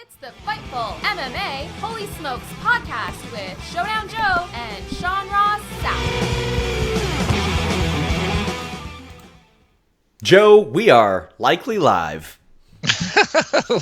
It's the Fightful MMA Holy Smokes podcast with Showdown Joe and Sean Ross Sapp. Joe, we are likely live.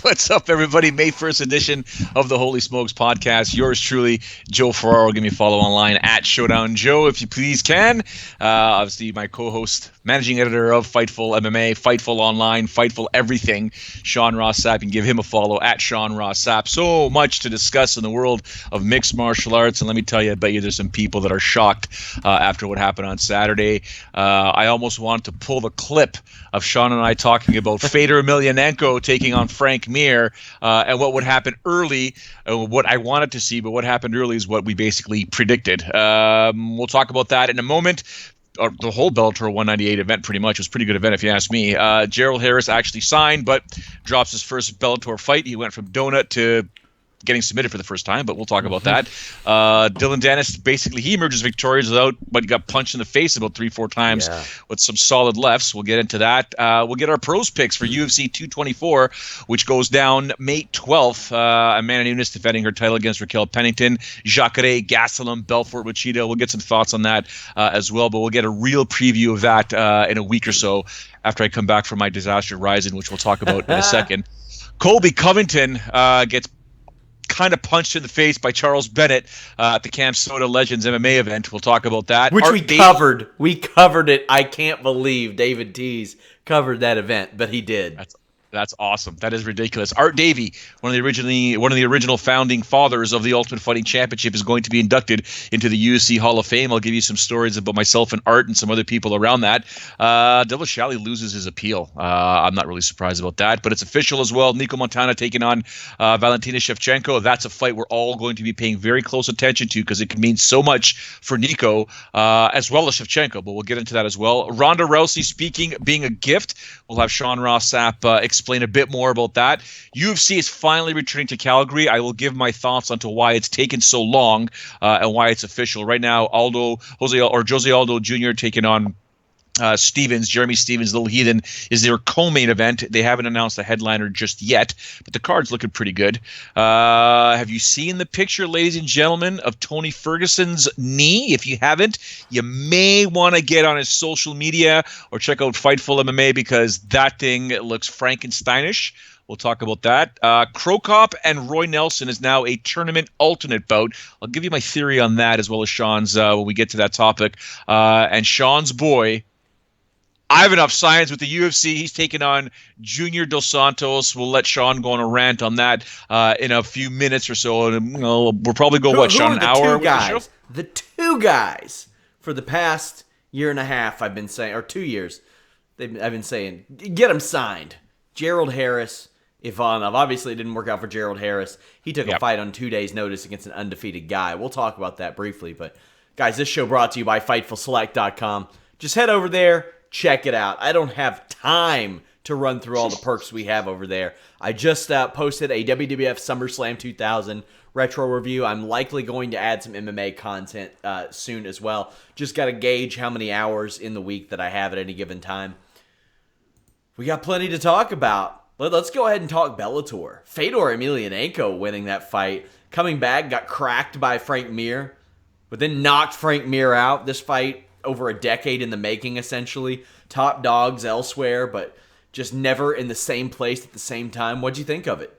What's up, everybody? May 1st edition of the Holy Smokes podcast. Yours truly, Joe Ferraro. Give me a follow online at Showdown Joe, if you please can. Obviously, my co-host, managing editor of Fightful MMA, Fightful Online, Fightful Everything, Sean Ross Sapp. You can give him a follow at Sean Ross Sapp. So much to discuss in the world of mixed martial arts. And let me tell you, I bet you there's some people that are shocked after what happened on Saturday. I almost want to pull the clip of Sean and I talking about Fedor Emelianenko taking on Frank Mir and what would happen early, what I wanted to see, but what happened early is what we basically predicted. We'll talk about that in a moment. The whole Bellator 198 event pretty much was a pretty good event if you ask me. Gerald Harris actually signed, but drops his first Bellator fight. He went from donut to getting submitted for the first time, but we'll talk about that. Dillon Danis, basically, he emerges victorious but he got punched in the face about 3-4 times with some solid lefts. We'll get into that. We'll get our pros picks for UFC 224, which goes down May 12th. Amanda Nunes defending her title against Raquel Pennington. Jacare, Gastelum, Belfort, Machida. We'll get some thoughts on that as well, but we'll get a real preview of that in a week or so after I come back from my disaster Rising, which we'll talk about in a second. Colby Covington gets kind of punched in the face by Charles Bennett at the Camp Soda Legends MMA event. We'll talk about that. Which we covered. We covered it. I can't believe David Tees covered that event, but he did. That's awesome. That is ridiculous. Art Davie, one of the original founding fathers of the Ultimate Fighting Championship, is going to be inducted into the UFC Hall of Fame. I'll give you some stories about myself and Art and some other people around that. Dvalishvili loses his appeal. I'm not really surprised about that, but it's official as well. Nicco Montano taking on Valentina Shevchenko. That's a fight we're all going to be paying very close attention to because it can mean so much for Nicco as well as Shevchenko, but we'll get into that as well. Ronda Rousey being a gift. We'll have Sean Ross Sapp explain a bit more about that. UFC is finally returning to Calgary. I will give my thoughts onto why it's taken so long and why it's official. Right now, Jose Aldo Jr. taking on Jeremy Stevens, Little Heathen, is their co-main event. They haven't announced a headliner just yet, but the card's looking pretty good. Have you seen the picture, ladies and gentlemen, of Tony Ferguson's knee? If you haven't, you may want to get on his social media or check out Fightful MMA because that thing looks Frankensteinish. We'll talk about that. CroCop and Roy Nelson is now a tournament alternate bout. I'll give you my theory on that as well as Sean's when we get to that topic. And Sean's boy, Ivanov signs with the UFC. He's taking on Junior Dos Santos. We'll let Sean go on a rant on that in a few minutes or so. And, we'll probably go, Sean, an hour? The two guys for the past year and a half, I've been saying, or 2 years, I've been saying, get them signed. Gerald Harris, Ivanov. Obviously, it didn't work out for Gerald Harris. He took a fight on 2 days' notice against an undefeated guy. We'll talk about that briefly. But, guys, this show brought to you by FightfulSelect.com. Just head over there. Check it out. I don't have time to run through all the perks we have over there. I just posted a WWF SummerSlam 2000 retro review. I'm likely going to add some MMA content soon as well. Just got to gauge how many hours in the week that I have at any given time. We got plenty to talk about. Let's go ahead and talk Bellator. Fedor Emelianenko winning that fight. Coming back, got cracked by Frank Mir, but then knocked Frank Mir out. This fight over a decade in the making, essentially. Top dogs elsewhere, but just never in the same place at the same time. What'd you think of it?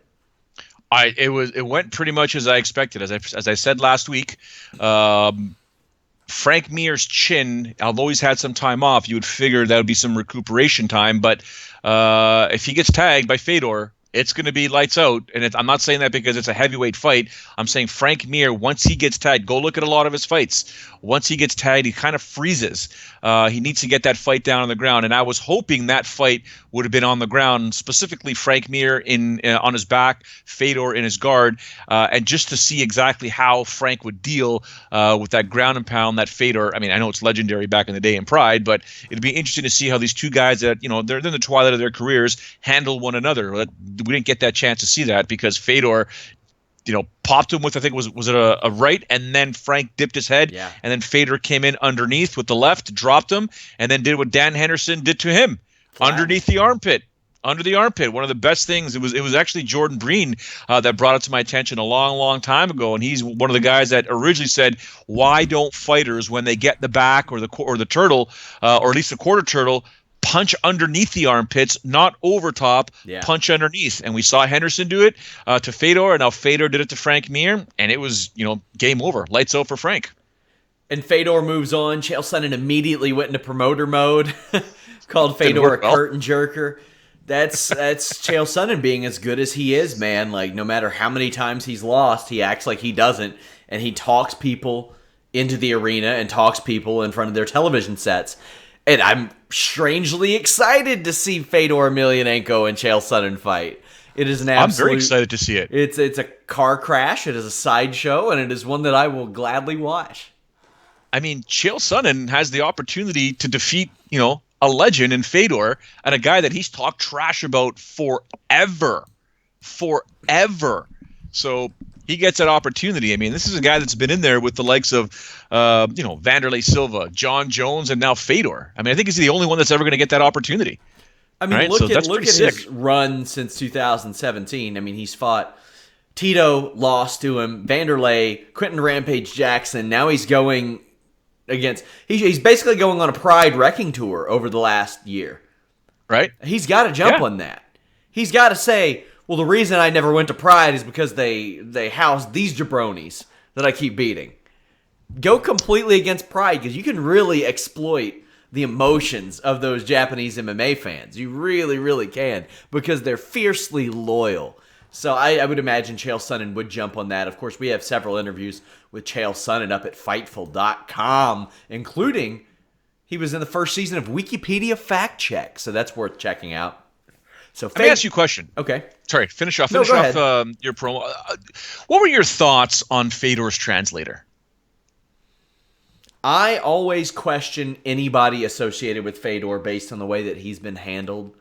It went pretty much as I expected. As I said last week, Frank Mir's chin, although he's had some time off, you would figure that would be some recuperation time. But if he gets tagged by Fedor, it's going to be lights out. And I'm not saying that because it's a heavyweight fight. I'm saying Frank Mir, once he gets tagged, go look at a lot of his fights. Once he gets tagged, he kind of freezes. He needs to get that fight down on the ground. And I was hoping that fight would have been on the ground, specifically Frank Mir on his back, Fedor in his guard, and just to see exactly how Frank would deal with that ground and pound, that Fedor. I mean, I know it's legendary back in the day in Pride, but it'd be interesting to see how these two guys that, they're in the twilight of their careers handle one another. We didn't get that chance to see that because Fedor, popped him with, I think, was it a right? And then Frank dipped his head. Yeah. And then Fedor came in underneath with the left, dropped him, and then did what Dan Henderson did to him. Underneath the armpit. Under the armpit, one of the best things. It was actually Jordan Breen that brought it to my attention a long time ago, and he's one of the guys that originally said, "Why don't fighters, when they get the back or the turtle, or at least the quarter turtle, punch underneath the armpits, not over top, punch underneath?" And we saw Henderson do it to Fedor, and now Fedor did it to Frank Mir, and it was game over, lights out for Frank. And Fedor moves on. Chael Sonnen immediately went into promoter mode, called Fedor a curtain jerker. That's Chael Sonnen being as good as he is, man. Like, no matter how many times he's lost, he acts like he doesn't, and he talks people into the arena and talks people in front of their television sets. And I'm strangely excited to see Fedor Emelianenko and Chael Sonnen fight. It is an absolute... I'm very excited to see it. It's a car crash. It is a sideshow, and it is one that I will gladly watch. I mean, Chael Sonnen has the opportunity to defeat, a legend in Fedor, and a guy that he's talked trash about forever. So he gets that opportunity. I mean, this is a guy that's been in there with the likes of, Vanderlei Silva, John Jones, and now Fedor. I mean, I think he's the only one that's ever going to get that opportunity. I mean, right? look at his run since 2017. I mean, he's fought Tito, lost to him, Vanderlei, Quentin Rampage Jackson. Now he's going against... He's basically going on a Pride wrecking tour over the last year. Right? He's got to jump on that. He's got to say, well, the reason I never went to Pride is because they housed these jabronis that I keep beating. Go completely against Pride, because you can really exploit the emotions of those Japanese MMA fans. You really, really can, because they're fiercely loyal. So I would imagine Chael Sonnen would jump on that. Of course, we have several interviews with Chael Sonnen up at Fightful.com, including he was in the first season of Wikipedia Fact Check, so that's worth checking out. So let me ask you a question. Okay. Sorry, finish off your promo. What were your thoughts on Fedor's translator? I always question anybody associated with Fedor based on the way that he's been handled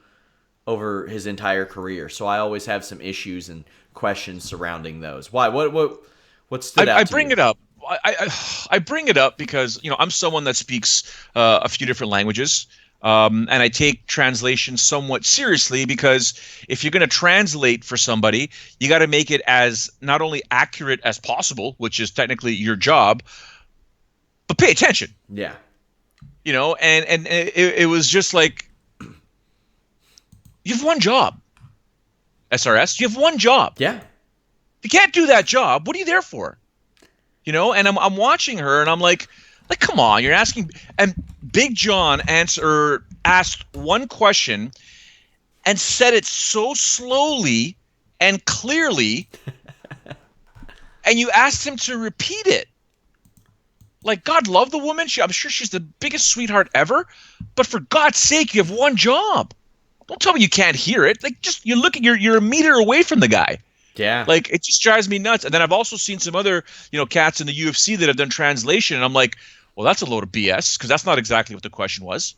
over his entire career. So I always have some issues and questions surrounding those. Why? What stood out to you? I bring it up. I bring it up because I'm someone that speaks a few different languages, and I take translation somewhat seriously, because if you're going to translate for somebody, you got to make it as not only accurate as possible, which is technically your job, but pay attention. Yeah. And it was just like, you have one job, SRS. You have one job. Yeah. If you can't do that job, what are you there for? And I'm watching her, and I'm like, come on, you're asking. And Big John asked one question and said it so slowly and clearly, and you asked him to repeat it. Like, God love the woman. I'm sure she's the biggest sweetheart ever, but for God's sake, you have one job. Don't tell me you can't hear it. Like, just you're a meter away from the guy. Yeah. Like, it just drives me nuts. And then I've also seen some other, cats in the UFC that have done translation, and I'm like, well, that's a load of BS, because that's not exactly what the question was,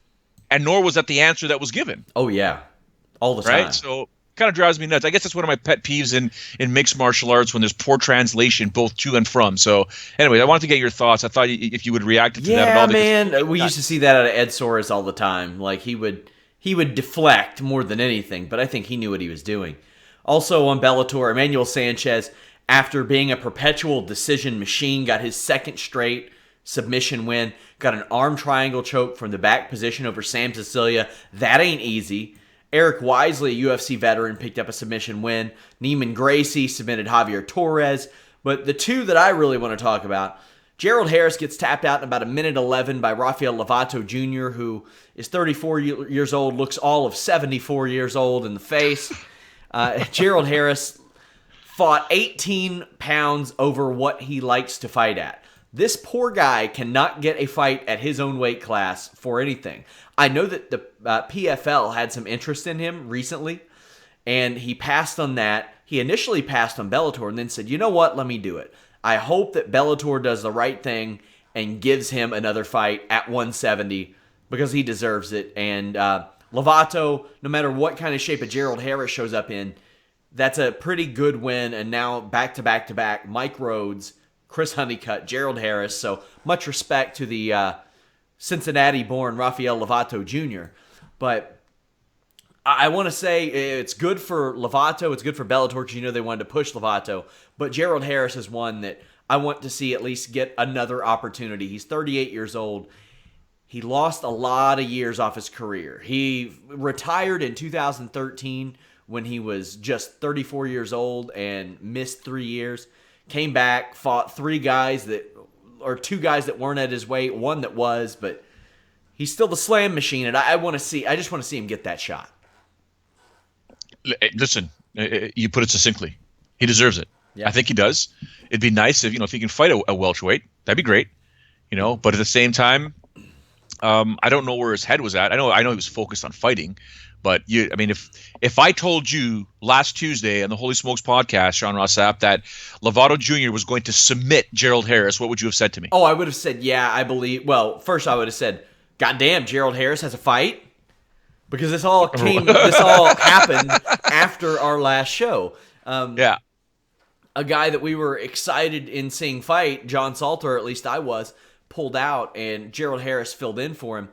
and nor was that the answer that was given. Oh yeah, all the time. Right. So kind of drives me nuts. I guess that's one of my pet peeves in mixed martial arts, when there's poor translation both to and from. So anyway, I wanted to get your thoughts. I thought if you would react to that at all. Yeah, man. We used to see that out of Ed Soares all the time. Like, he would deflect more than anything, but I think he knew what he was doing. Also on Bellator, Emmanuel Sanchez, after being a perpetual decision machine, got his second straight submission win, got an arm triangle choke from the back position over Sam Sicilia. That ain't easy. Eric Wisely, a UFC veteran, picked up a submission win. Neiman Gracie submitted Javier Torres. But the two that I really want to talk about, Gerald Harris gets tapped out in about 1:11 by Rafael Lovato Jr., who is 34 years old, looks all of 74 years old in the face. Gerald Harris fought 18 pounds over what he likes to fight at. This poor guy cannot get a fight at his own weight class for anything. I know that the PFL had some interest in him recently, and he passed on that. He initially passed on Bellator and then said, you know what, let me do it. I hope that Bellator does the right thing and gives him another fight at 170, because he deserves it. And Lovato, no matter what kind of shape a Gerald Harris shows up in, that's a pretty good win. And now back-to-back-to-back, Mike Rhodes, Chris Honeycutt, Gerald Harris. So much respect to the Cincinnati-born Rafael Lovato Jr. But I want to say it's good for Lovato. It's good for Bellator because they wanted to push Lovato. But Gerald Harris is one that I want to see at least get another opportunity. He's 38 years old. He lost a lot of years off his career. He retired in 2013 when he was just 34 years old and missed 3 years. Came back, fought two guys that weren't at his weight, one that was, but he's still the slam machine, and I just want to see him get that shot. Listen, you put it succinctly. He deserves it. Yeah. I think he does. It'd be nice if he can fight a welterweight. That'd be great. But at the same time, I don't know where his head was at. I know he was focused on fighting, but if I told you last Tuesday on the Holy Smokes podcast, Sean Ross Sapp, that Lovato Jr. was going to submit Gerald Harris, what would you have said to me? Oh, I would have said, yeah, I believe. Well, first I would have said, goddamn, Gerald Harris has a fight, because this all happened after our last show. Yeah. A guy that we were excited in seeing fight, John Salter, at least I was, pulled out, and Gerald Harris filled in for him.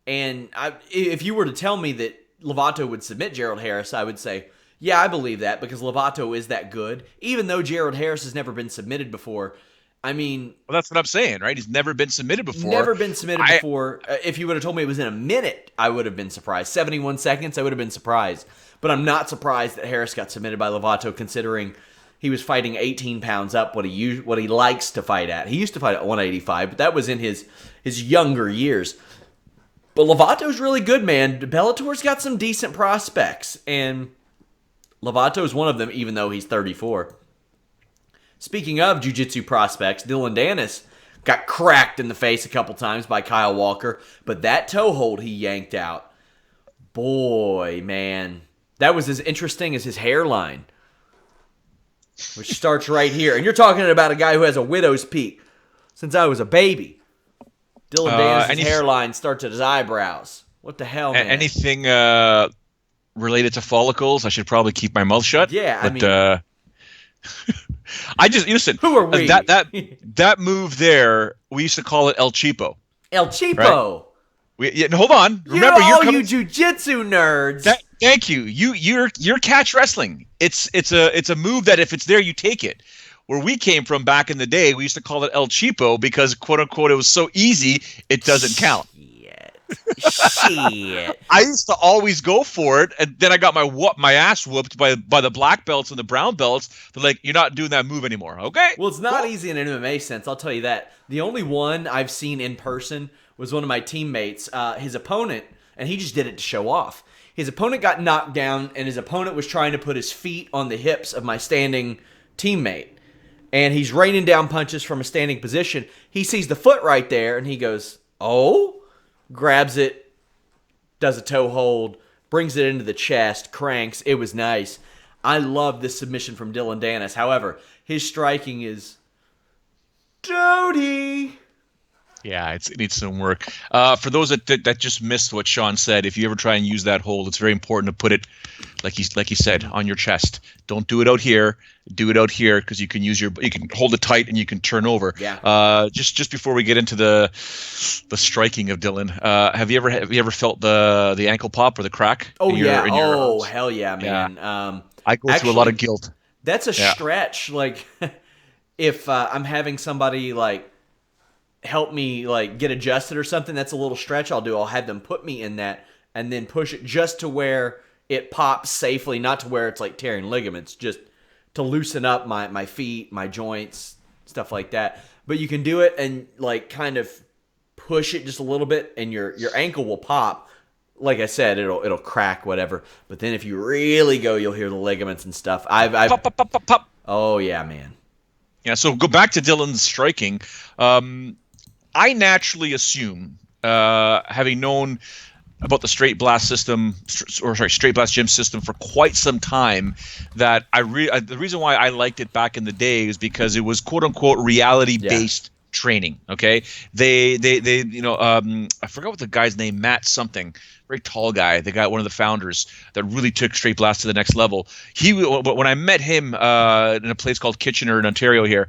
And if you were to tell me that Lovato would submit Gerald Harris, I would say, yeah, I believe that, because Lovato is that good. Even though Gerald Harris has never been submitted before, well, that's what I'm saying, right? He's never been submitted before. Never been submitted before. If you would have told me it was in a minute, I would have been surprised. 71 seconds, I would have been surprised. But I'm not surprised that Harris got submitted by Lovato, considering he was fighting 18 pounds up, what he likes to fight at. He used to fight at 185, but that was in his younger years. But Lovato's really good, man. Bellator's got some decent prospects, and Lovato's one of them, even though he's 34. Speaking of jiu-jitsu prospects, Dillon Danis got cracked in the face a couple times by Kyle Walker, but that toe hold he yanked out, boy, man, that was as interesting as his hairline, which starts right here. And you're talking about a guy who has a widow's peak since I was a baby. Dillon Danis' hairline starts at his eyebrows. What the hell, man? Anything related to follicles, I should probably keep my mouth shut. Yeah, I just listen. Who are we? That move there, we used to call it El Cheapo. El Cheapo. Right? Hold on. Remember, you jiu-jitsu nerds. Thank you. You're catch wrestling. It's a move that if it's there, you take it. Where we came from back in the day, we used to call it El Cheapo because, quote unquote, it was so easy it doesn't count. Shit. I used to always go for it, and then I got my ass whooped by the black belts and the brown belts. They're like, you're not doing that move anymore, okay? Well, it's not easy in an MMA sense, I'll tell you that. The only one I've seen in person was one of my teammates. His opponent, and he just did it to show off. His opponent got knocked down, and his opponent was trying to put his feet on the hips of my standing teammate. And he's raining down punches from a standing position. He sees the foot right there, and he goes, oh? Grabs it, does a toe hold, brings it into the chest, cranks. It was nice. I love this submission from Dillon Danis. However, his striking is Dodie. Yeah, it needs some work. For those that just missed what Sean said, if you ever try and use that hold, it's very important to put it, like he said, on your chest. Don't do it out here. Do it out here because you can hold it tight and you can turn over. Yeah. Just before we get into the striking of Dillon, have you ever felt the ankle pop or the crack? Oh yeah. Hell yeah, man. Yeah. I go through a lot of guilt. That's a stretch. Like if I'm having somebody like help me like get adjusted or something, that's a little stretch I'll have them put me in that and then push it just to where it pops safely, not to where it's like tearing ligaments, just to loosen up my feet, my joints, stuff like that. But you can do it and like kind of push it just a little bit and your ankle will pop. Like I said, it'll crack, whatever. But then if you really go, you'll hear the ligaments and stuff. I've pop. Oh yeah, man. Yeah, so go back to Dillon's striking. I naturally assume, having known about the straight blast gym system for quite some time, that the reason why I liked it back in the day is because it was quote unquote reality based training. Okay, they I forgot what the guy's name, Matt something, very tall guy, one of the founders that really took straight blast to the next level. When I met him in a place called Kitchener in Ontario here,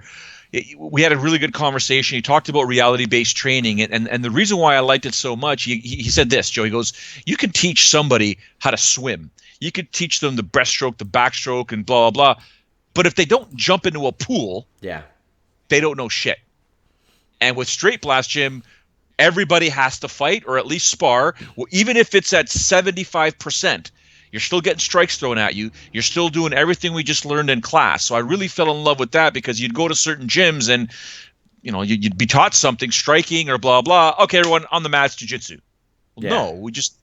we had a really good conversation. He talked about reality-based training, and the reason why I liked it so much, he said this, Joe. He goes, you can teach somebody how to swim. You could teach them the breaststroke, the backstroke, and blah, blah, blah. But if they don't jump into a pool, they don't know shit. And with straight blast, Jim, everybody has to fight or at least spar. Well, even if it's at 75%, you're still getting strikes thrown at you. You're still doing everything we just learned in class. So I really fell in love with that, because you'd go to certain gyms and, you'd be taught something, striking or blah, blah. Okay, everyone, on the mats, jiu-jitsu. Well, no, we just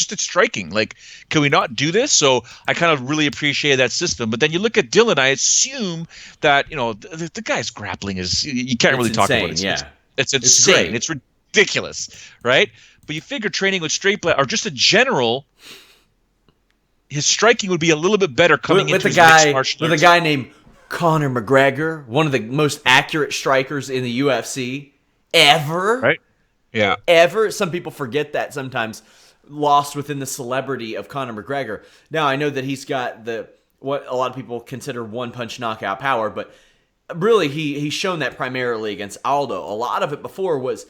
did striking. Like, can we not do this? So I kind of really appreciated that system. But then you look at Dillon, I assume that, the guy's grappling is, you can't really talk about it. It's insane. It's ridiculous, right? But you figure training with straight blast, or just a general, his striking would be a little bit better coming into his mixed martial arts. With a guy named Conor McGregor, one of the most accurate strikers in the UFC ever. Right? Yeah. Ever. Some people forget that sometimes, lost within the celebrity of Conor McGregor. Now, I know that he's got what a lot of people consider one-punch knockout power, but really he's shown that primarily against Aldo. A lot of it before was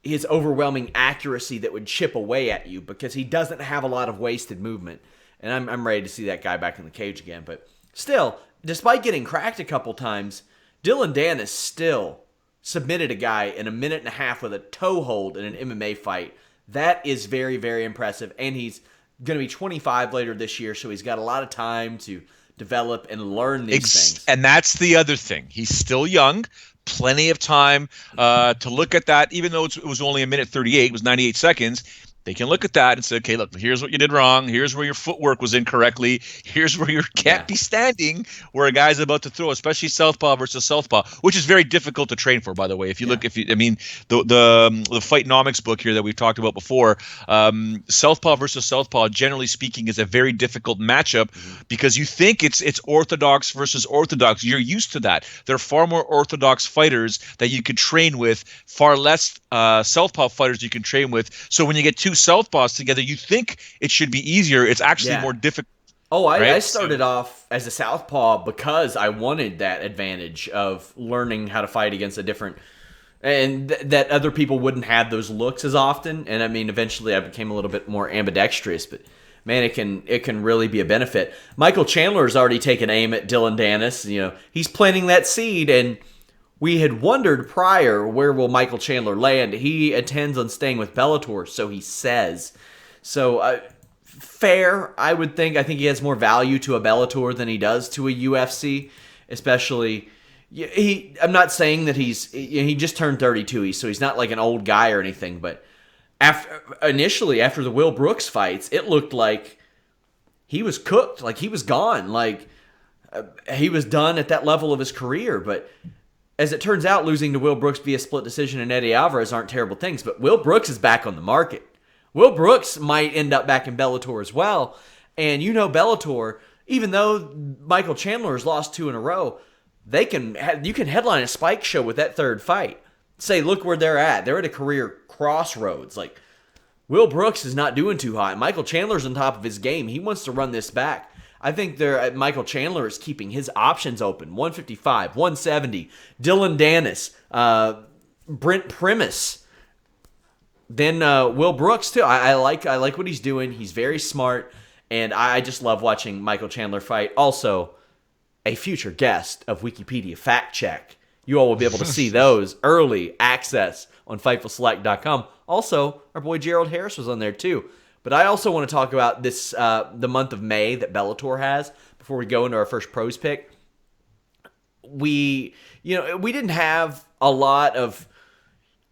his overwhelming accuracy that would chip away at you, because he doesn't have a lot of wasted movement. And I'm ready to see that guy back in the cage again. But still, despite getting cracked a couple times, Dillon Danis still submitted a guy in a minute and a half with a toe hold in an MMA fight. That is very, very impressive. And he's going to be 25 later this year, so he's got a lot of time to develop and learn these things. And that's the other thing. He's still young. Plenty of time to look at that. Even though it was only a minute 38, it was 98 seconds. They can look at that and say, okay, look, here's what you did wrong. Here's where your footwork was incorrectly. Here's where you can't be standing where a guy's about to throw, especially southpaw versus southpaw, which is very difficult to train for, by the way. If you look, the Fightnomics book here that we've talked about before, southpaw versus southpaw, generally speaking, is a very difficult matchup because you think it's orthodox versus orthodox. You're used to that. There are far more orthodox fighters that you could train with, far less southpaw fighters you can train with. So when you get two southpaws together, you think it should be easier. It's actually more difficult. Oh, I started off as a southpaw because I wanted that advantage of learning how to fight against a different, and that other people wouldn't have those looks as often. And I mean, eventually I became a little bit more ambidextrous, but man, it can really be a benefit. Michael Chandler's already taken aim at Dillon Danis. He's planting that seed, and we had wondered prior, where will Michael Chandler land? He intends on staying with Bellator, so he says. So, fair, I would think. I think he has more value to a Bellator than he does to a UFC, especially. I'm not saying that he just turned 32, so he's not like an old guy or anything, but initially, after the Will Brooks fights, it looked like he was cooked, like he was gone, like he was done at that level of his career, but as it turns out, losing to Will Brooks via split decision and Eddie Alvarez aren't terrible things, but Will Brooks is back on the market. Will Brooks might end up back in Bellator as well. And Bellator, even though Michael Chandler has lost 2 in a row, you can headline a Spike show with that third fight. Say, look where they're at. They're at a career crossroads. Like, Will Brooks is not doing too hot. Michael Chandler's on top of his game. He wants to run this back. I think Michael Chandler is keeping his options open. 155, 170, Dillon Danis, Brent Primus, then Will Brooks too. I like what he's doing. He's very smart, and I just love watching Michael Chandler fight. Also, a future guest of Wikipedia Fact Check. You all will be able to see those early access on FightfulSelect.com. Also, our boy Gerald Harris was on there too. But I also want to talk about this the month of May that Bellator has before we go into our first pros pick. We didn't have a lot of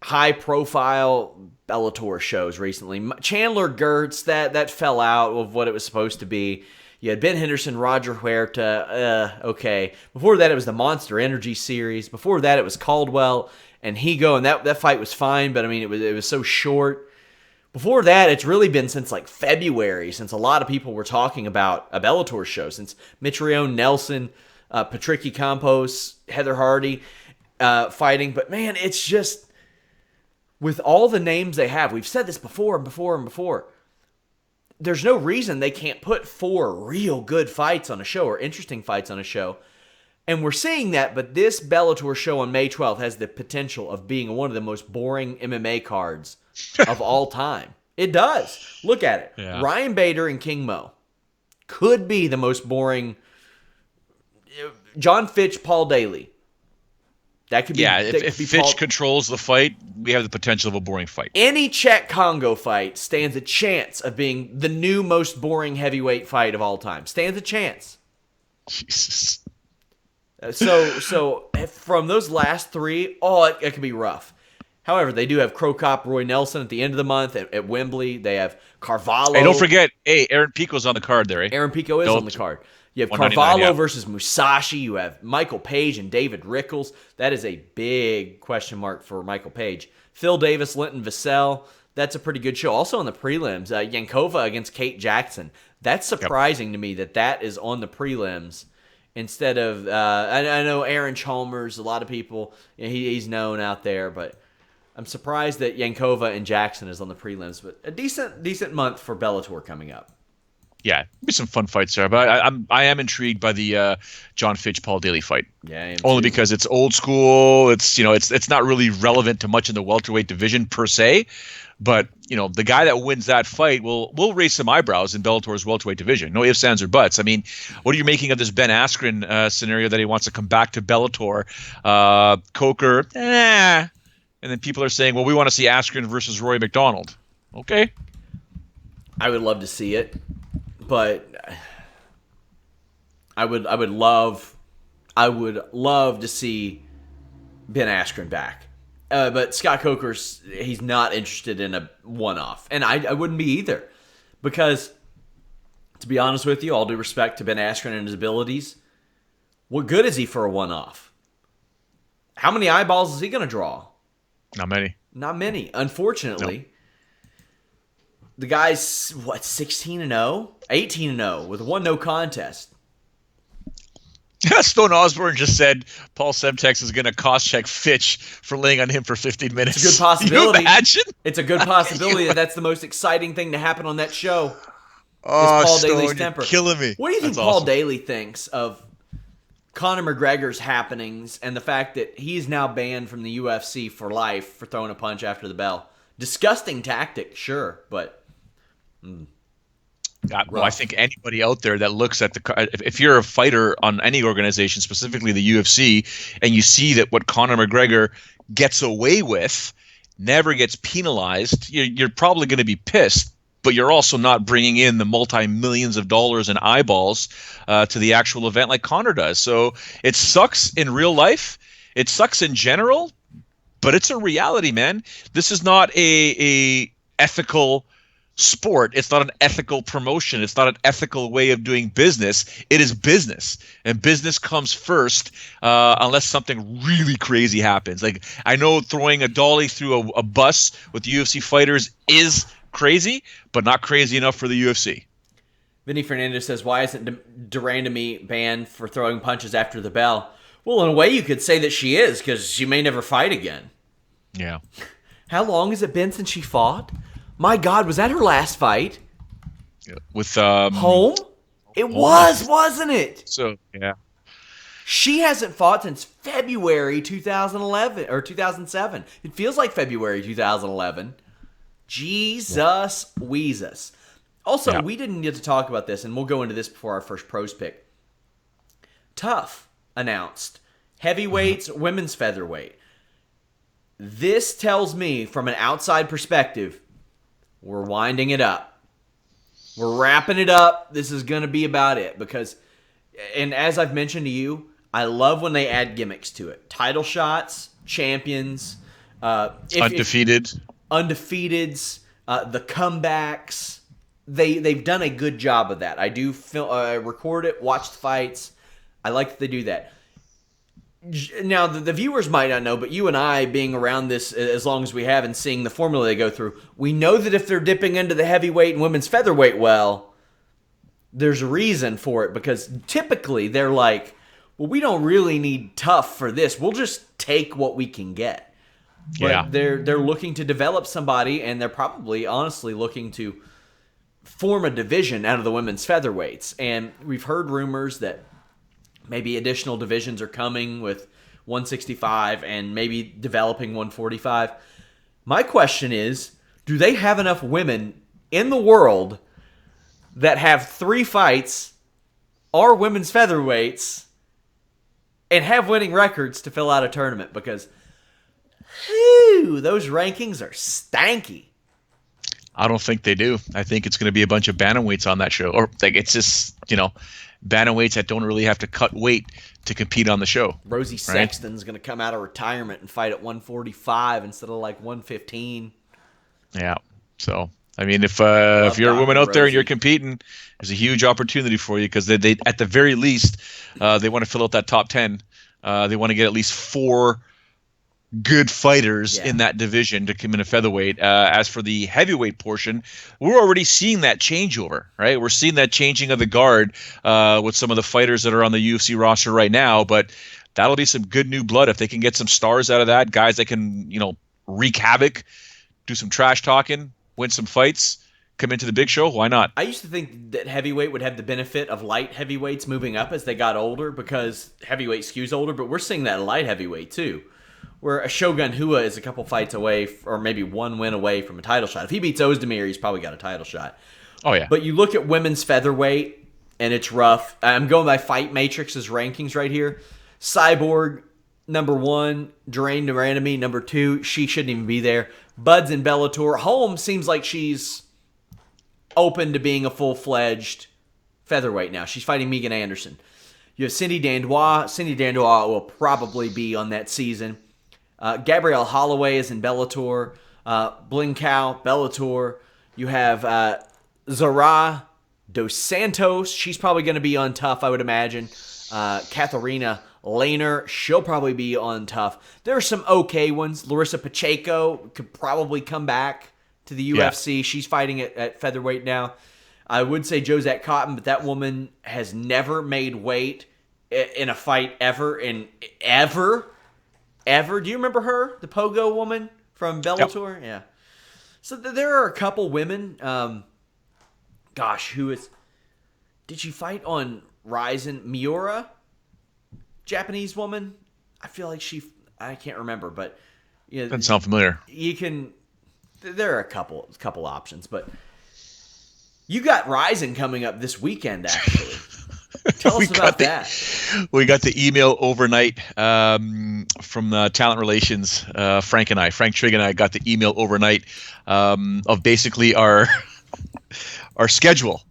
high-profile Bellator shows recently. Chandler Gertz, that fell out of what it was supposed to be. You had Ben Henderson, Roger Huerta, okay. Before that, it was the Monster Energy Series. Before that, it was Caldwell and Higo, and that fight was fine, but I mean, it was so short. Before that, it's really been since like February, since a lot of people were talking about a Bellator show, since Mitrione Nelson, Patricky Campos, Heather Hardy fighting. But man, it's just, with all the names they have, we've said this before and before and before, there's no reason they can't put 4 real good fights on a show or interesting fights on a show. And we're seeing that, but this Bellator show on May 12th has the potential of being one of the most boring MMA cards of all time. It does. Look at it. Yeah. Ryan Bader and King Mo could be the most boring. John Fitch, Paul Daly. That could be. Yeah, that if could be Fitch controls the fight, we have the potential of a boring fight. Any Czech Congo fight stands a chance of being the new most boring heavyweight fight of all time. Stands a chance. Jesus. So from those last three, it could be rough. However, they do have CroCop, Roy Nelson at the end of the month at Wembley. They have Carvalho. Hey, don't forget, Aaron Pico's on the card there, eh? Aaron Pico is on the card. You have 199, Carvalho yeah. versus Musashi. You have Michael Page and David Rickles. That is a big question mark for Michael Page. Phil Davis, Linton Vassell. That's a pretty good show. Also on the prelims, Yankova against Kate Jackson. That's surprising to me that is on the prelims instead of I know Aaron Chalmers. A lot of people, he's known out there, but I'm surprised that Yankova and Jackson is on the prelims. But a decent month for Bellator coming up. Yeah, be some fun fights there. But I am intrigued by the John Fitch Paul Daly fight. Yeah, I am only too. because it's old school. It's it's not really relevant to much in the welterweight division per se. But the guy that wins that fight will raise some eyebrows in Bellator's welterweight division. No ifs, ands, or buts. I mean, what are you making of this Ben Askren scenario that he wants to come back to Bellator? Coker, and then people are saying, well, we want to see Askren versus Roy McDonald. Okay. I would love to see it, but I would love to see Ben Askren back. But Scott Coker's, he's not interested in a one-off. And I wouldn't be either. Because, to be honest with you, all due respect to Ben Askren and his abilities, what good is he for a one-off? How many eyeballs is he going to draw? Not many. Not many. Unfortunately, the guy's, 16-0? 18-0 with one no contest. Stone Osborne just said Paul Semtex is going to cost check Fitch for laying on him for 15 minutes. It's a good possibility. Can you imagine? It's a good possibility that's the most exciting thing to happen on that show. Oh, Paul Stone, Daly's you're temper. killing me. What do you think That's Paul awesome. Daly thinks of Conor McGregor's happenings and the fact that he's now banned from the UFC for life for throwing a punch after the bell? Disgusting tactic, sure, but... Well, I think anybody out there that looks at if you're a fighter on any organization, specifically the UFC, and you see that what Conor McGregor gets away with never gets penalized, you're probably going to be pissed, but you're also not bringing in the multi-millions of dollars in eyeballs to the actual event like Conor does. So it sucks in real life. It sucks in general, but it's a reality, man. This is not a ethical sport. It's not an ethical promotion. It's not an ethical way of doing business. It is business, and business comes first unless something really crazy happens. Like, I know throwing a dolly through a bus with UFC fighters is crazy, but not crazy enough for the UFC. Vinny Fernandez says, why isn't Durandamy banned for throwing punches after the bell? Well, in a way, you could say that she is, because she may never fight again. Yeah. How long has it been since she fought? My God, was that her last fight? With Home? It was, wasn't it? So, yeah. She hasn't fought since February 2011 or 2007. It feels like February 2011. Jesus Weezus. Also, we didn't get to talk about this, and we'll go into this before our first pros pick. Tough announced. Heavyweights, women's featherweight. This tells me, from an outside perspective, we're winding it up. We're wrapping it up. This is going to be about it. Because, and as I've mentioned to you, I love when they add gimmicks to it. Title shots, champions. Undefeated. Undefeateds. The comebacks. They've done a good job of that. I do record it, watch the fights. I like that they do that. Now, the viewers might not know, but you and I, being around this as long as we have and seeing the formula they go through, we know that if they're dipping into the heavyweight and women's featherweight well, there's a reason for it, because typically they're like, well, we don't really need tough for this. We'll just take what we can get. But they're looking to develop somebody, and they're probably, honestly, looking to form a division out of the women's featherweights. And we've heard rumors that Maybe additional divisions are coming with 165 and maybe developing 145. My question is, do they have enough women in the world that have 3 fights, are women's featherweights, and have winning records to fill out a tournament? Because, those rankings are stanky. I don't think they do. I think it's going to be a bunch of bantamweights on that show. Or like it's just, bantamweights that don't really have to cut weight to compete on the show. Rosie Sexton's going to come out of retirement and fight at 145 instead of like 115. Yeah. So, I mean, if you're a woman out there and you're competing, there's a huge opportunity for you because they at the very least, they want to fill out that top 10. They want to get at least 4 good fighters in that division to come in a featherweight. As for the heavyweight portion, we're already seeing that changeover, right? We're seeing that changing of the guard with some of the fighters that are on the UFC roster right now, but that'll be some good new blood if they can get some stars out of that, guys that can, wreak havoc, do some trash talking, win some fights, come into the big show. Why not? I used to think that heavyweight would have the benefit of light heavyweights moving up as they got older because heavyweight skews older, but we're seeing that in light heavyweight too, where a Shogun Hua is a couple fights away, or maybe 1 win away from a title shot. If he beats Ozdemir, he's probably got a title shot. Oh, yeah. But you look at women's featherweight, and it's rough. I'm going by Fight Matrix's rankings right here. Cyborg, number 1. Drain Naranami, number 2. She shouldn't even be there. Buds in Bellator. Holmes seems like she's open to being a full-fledged featherweight now. She's fighting Megan Anderson. You have Cindy Dandois. Cindy Dandois will probably be on that season. Gabrielle Holloway is in Bellator. Blinkau, Bellator. You have Zara Dos Santos. She's probably going to be on Tough, I would imagine. Katharina Lehner. She'll probably be on Tough. There are some okay ones. Larissa Pacheco could probably come back to the UFC. Yeah. She's fighting at featherweight now. I would say Josette Cotton, but that woman has never made weight in a fight ever. Ever. Do you remember her? The Pogo woman from Bellator? Yep. Yeah. So there are a couple women. Who is... Did she fight on Ryzen? Miura? Japanese woman? I feel like I can't remember, but... Doesn't sound familiar. You can... There are a couple options, but... You got Ryzen coming up this weekend, actually. Tell us about that. We got the email overnight from Talent Relations. Frank Trigg and I got the email overnight of basically our schedule.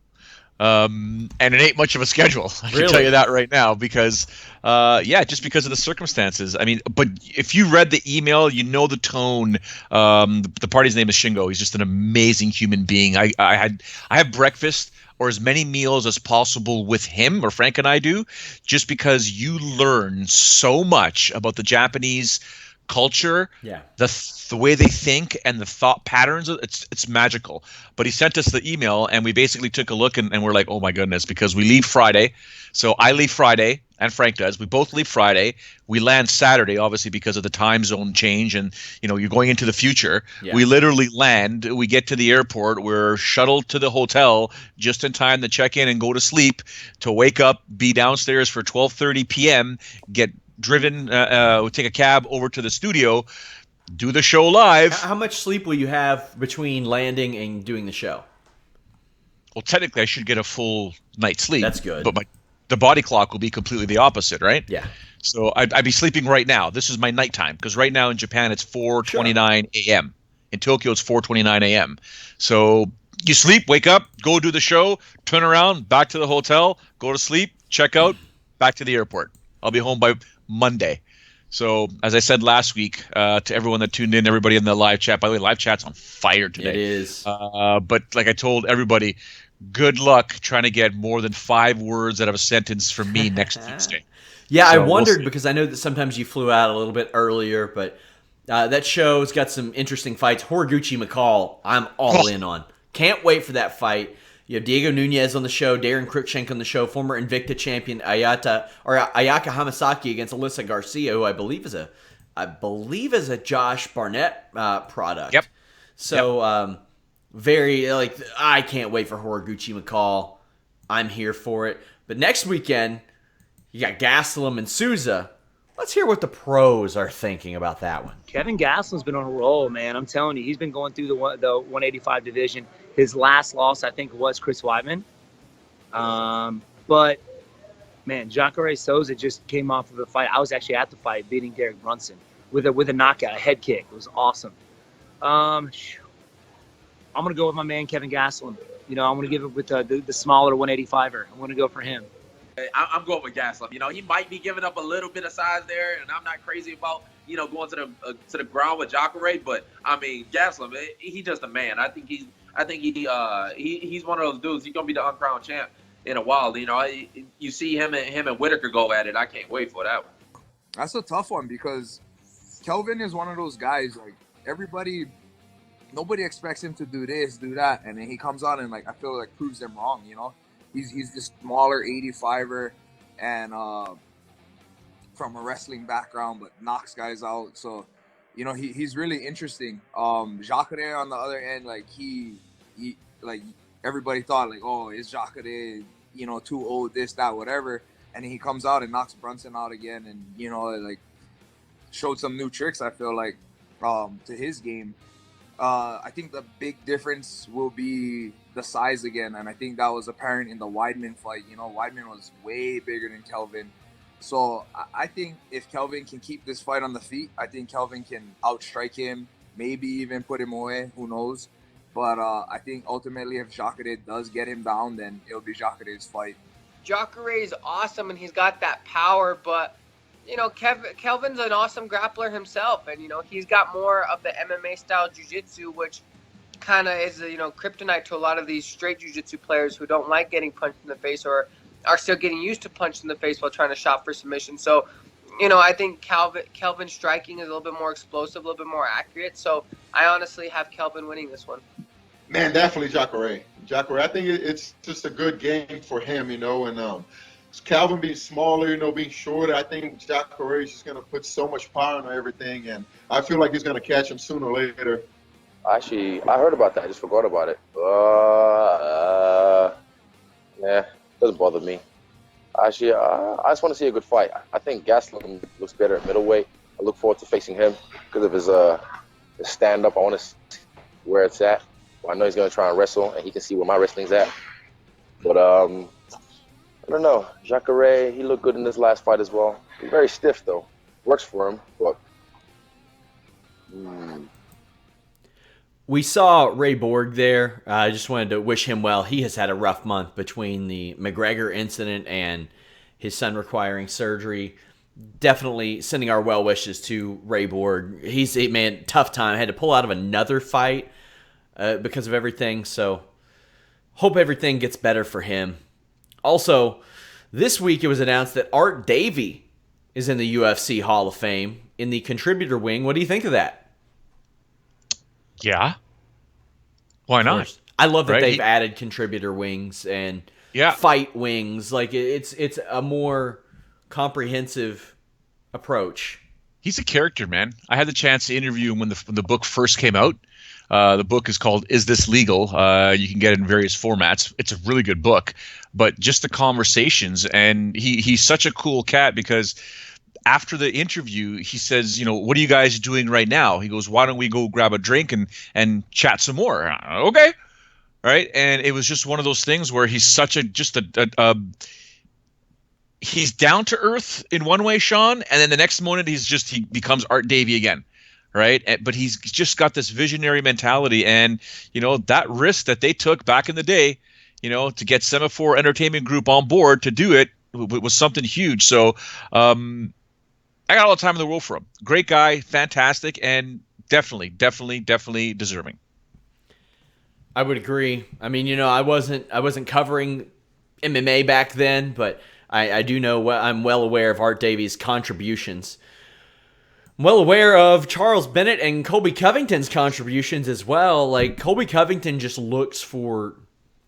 And it ain't much of a schedule. I can tell you that right now because, just because of the circumstances. I mean, but if you read the email, you know the tone. The party's name is Shingo. He's just an amazing human being. I have breakfast or as many meals as possible with him, or Frank and I do, just because you learn so much about the Japanese culture, the way they think and the thought patterns. It's magical. But he sent us the email and we basically took a look and we're like, oh my goodness, because we leave Friday. So I leave Friday and Frank does. We both leave Friday. We land Saturday, obviously because of the time zone change and you're going into the future. Yeah. We literally land, we get to the airport, we're shuttled to the hotel just in time to check in and go to sleep, to wake up, be downstairs for 12:30 p.m., get driven, take a cab over to the studio, do the show live. How much sleep will you have between landing and doing the show? Well, technically, I should get a full night's sleep. That's good. But the body clock will be completely the opposite, right? Yeah. So I'd be sleeping right now. This is my nighttime because right now in Japan it's 4:29 a.m. In Tokyo it's 4:29 a.m. So you sleep, wake up, go do the show, turn around, back to the hotel, go to sleep, check out, back to the airport. I'll be home by Monday. So, as I said last week, to everyone that tuned in, everybody in the live chat, by the way, live chat's on fire today. It is. But like I told everybody, good luck trying to get more than 5 words out of a sentence from me next Tuesday. Yeah, so I wondered because I know that sometimes you flew out a little bit earlier, but that show's got some interesting fights. Horiguchi McCall, I'm all in on. Can't wait for that fight. You have Diego Nunez on the show, Darren Cruikshank on the show, former Invicta champion Ayaka Hamasaki against Alyssa Garcia, who I believe is a Josh Barnett product. Yep. So I can't wait for Horiguchi McCall. I'm here for it. But next weekend, You got Gastelum and Souza. Let's hear what the pros are thinking about that one. Kevin Gastelum's been on a roll, man. I'm telling you, he's been going through the 185 division. His last loss, I think, was Chris Weidman. But, man, Jacare Souza just came off of a fight. I was actually at the fight, beating Derek Brunson with a knockout, a head kick. It was awesome. I'm going to go with my man, Kevin Gastelum. I'm going to give it with the smaller 185er. I'm going to go for him. I'm going with Gastelum. He might be giving up a little bit of size there, and I'm not crazy about going to the ground with Jacare. But I mean, Gastelum, he's just a man. I think he's one of those dudes. He's gonna be the uncrowned champ in a while. You see him and Whitaker go at it. I can't wait for that one. That's a tough one because Kelvin is one of those guys. Like nobody expects him to do this, do that, and then he comes out and I feel like proves them wrong. He's this smaller 85er and from a wrestling background, but knocks guys out. So, he's really interesting. Jacare on the other end, he everybody thought oh, is Jacare, too old, this, that, whatever. And then he comes out and knocks Brunson out again and, showed some new tricks, I feel like, to his game. I think the big difference will be the size again, and I think that was apparent in the Weidman fight. Weidman was way bigger than Kelvin. So I think if Kelvin can keep this fight on the feet, I think Kelvin can outstrike him, maybe even put him away, who knows. But I think ultimately if Jacare does get him down, then it'll be Jacare's fight. Jacare is awesome, and he's got that power, but Kelvin's an awesome grappler himself, and he's got more of the MMA style jiu-jitsu, which kind of is kryptonite to a lot of these straight jiu-jitsu players who don't like getting punched in the face or are still getting used to punched in the face while trying to shop for submission. So, I think Kelvin's striking is a little bit more explosive, a little bit more accurate. So I honestly have Kelvin winning this one. Man, definitely Jacare. I think it's just a good game for him, and Calvin being smaller, being shorter, I think Jacare is just going to put so much power on everything, and I feel like he's going to catch him sooner or later. Actually, I heard about that. I just forgot about it. Yeah, doesn't bother me. Actually, I just want to see a good fight. I think Gastelum looks better at middleweight. I look forward to facing him because of his stand-up. I want to see where it's at. Well, I know he's going to try and wrestle, and he can see where my wrestling's at. But I don't know. Jacare, he looked good in this last fight as well. He's very stiff, though. Works for him, but... We saw Ray Borg there. I just wanted to wish him well. He has had a rough month between the McGregor incident and his son requiring surgery. Definitely sending our well wishes to Ray Borg. He's a man, tough time. Had to pull out of another fight because of everything. So hope everything gets better for him. Also, this week it was announced that Art Davie is in the UFC Hall of Fame in the contributor wing. What do you think of that? Yeah. Why not? I love that they've added contributor wings and fight wings. It's a more comprehensive approach. He's a character, man. I had the chance to interview him when the book first came out. The book is called Is This Legal? You can get it in various formats. It's a really good book. But just the conversations, and he's such a cool cat because after the interview, he says, what are you guys doing right now? He goes, why don't we go grab a drink and chat some more? Okay. Right. And it was just one of those things where he's such he's down to earth in one way, Sean. And then the next moment he becomes Art Davie again. Right. But he's just got this visionary mentality. And, that risk that they took back in the day, to get Semaphore Entertainment Group on board to do it was something huge. So, I got all the time in the world for him. Great guy, fantastic, and definitely deserving. I would agree. I mean, I wasn't covering MMA back then, but I do know I'm well aware of Art Davie's contributions. I'm well aware of Charles Bennett and Colby Covington's contributions as well. Colby Covington just looks for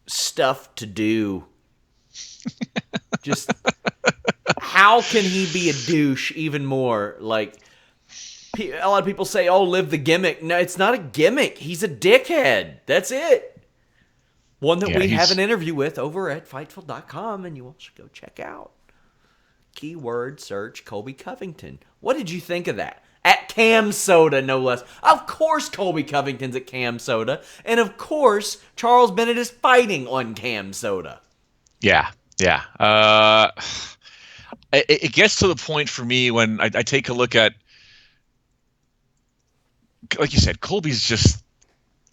stuff to do. Just how can he be a douche even more? A lot of people say, oh, live the gimmick. No, it's not a gimmick. He's a dickhead. That's it. One that we have an interview with over at Fightful.com, and you all should go check out. keyword search Colby Covington. What did you think of that? At Cam Soda, no less. Of course Colby Covington's at Cam Soda. And of course, Charles Bennett is fighting on Cam Soda. Yeah. It gets to the point for me when I take a look at, like you said, Colby's just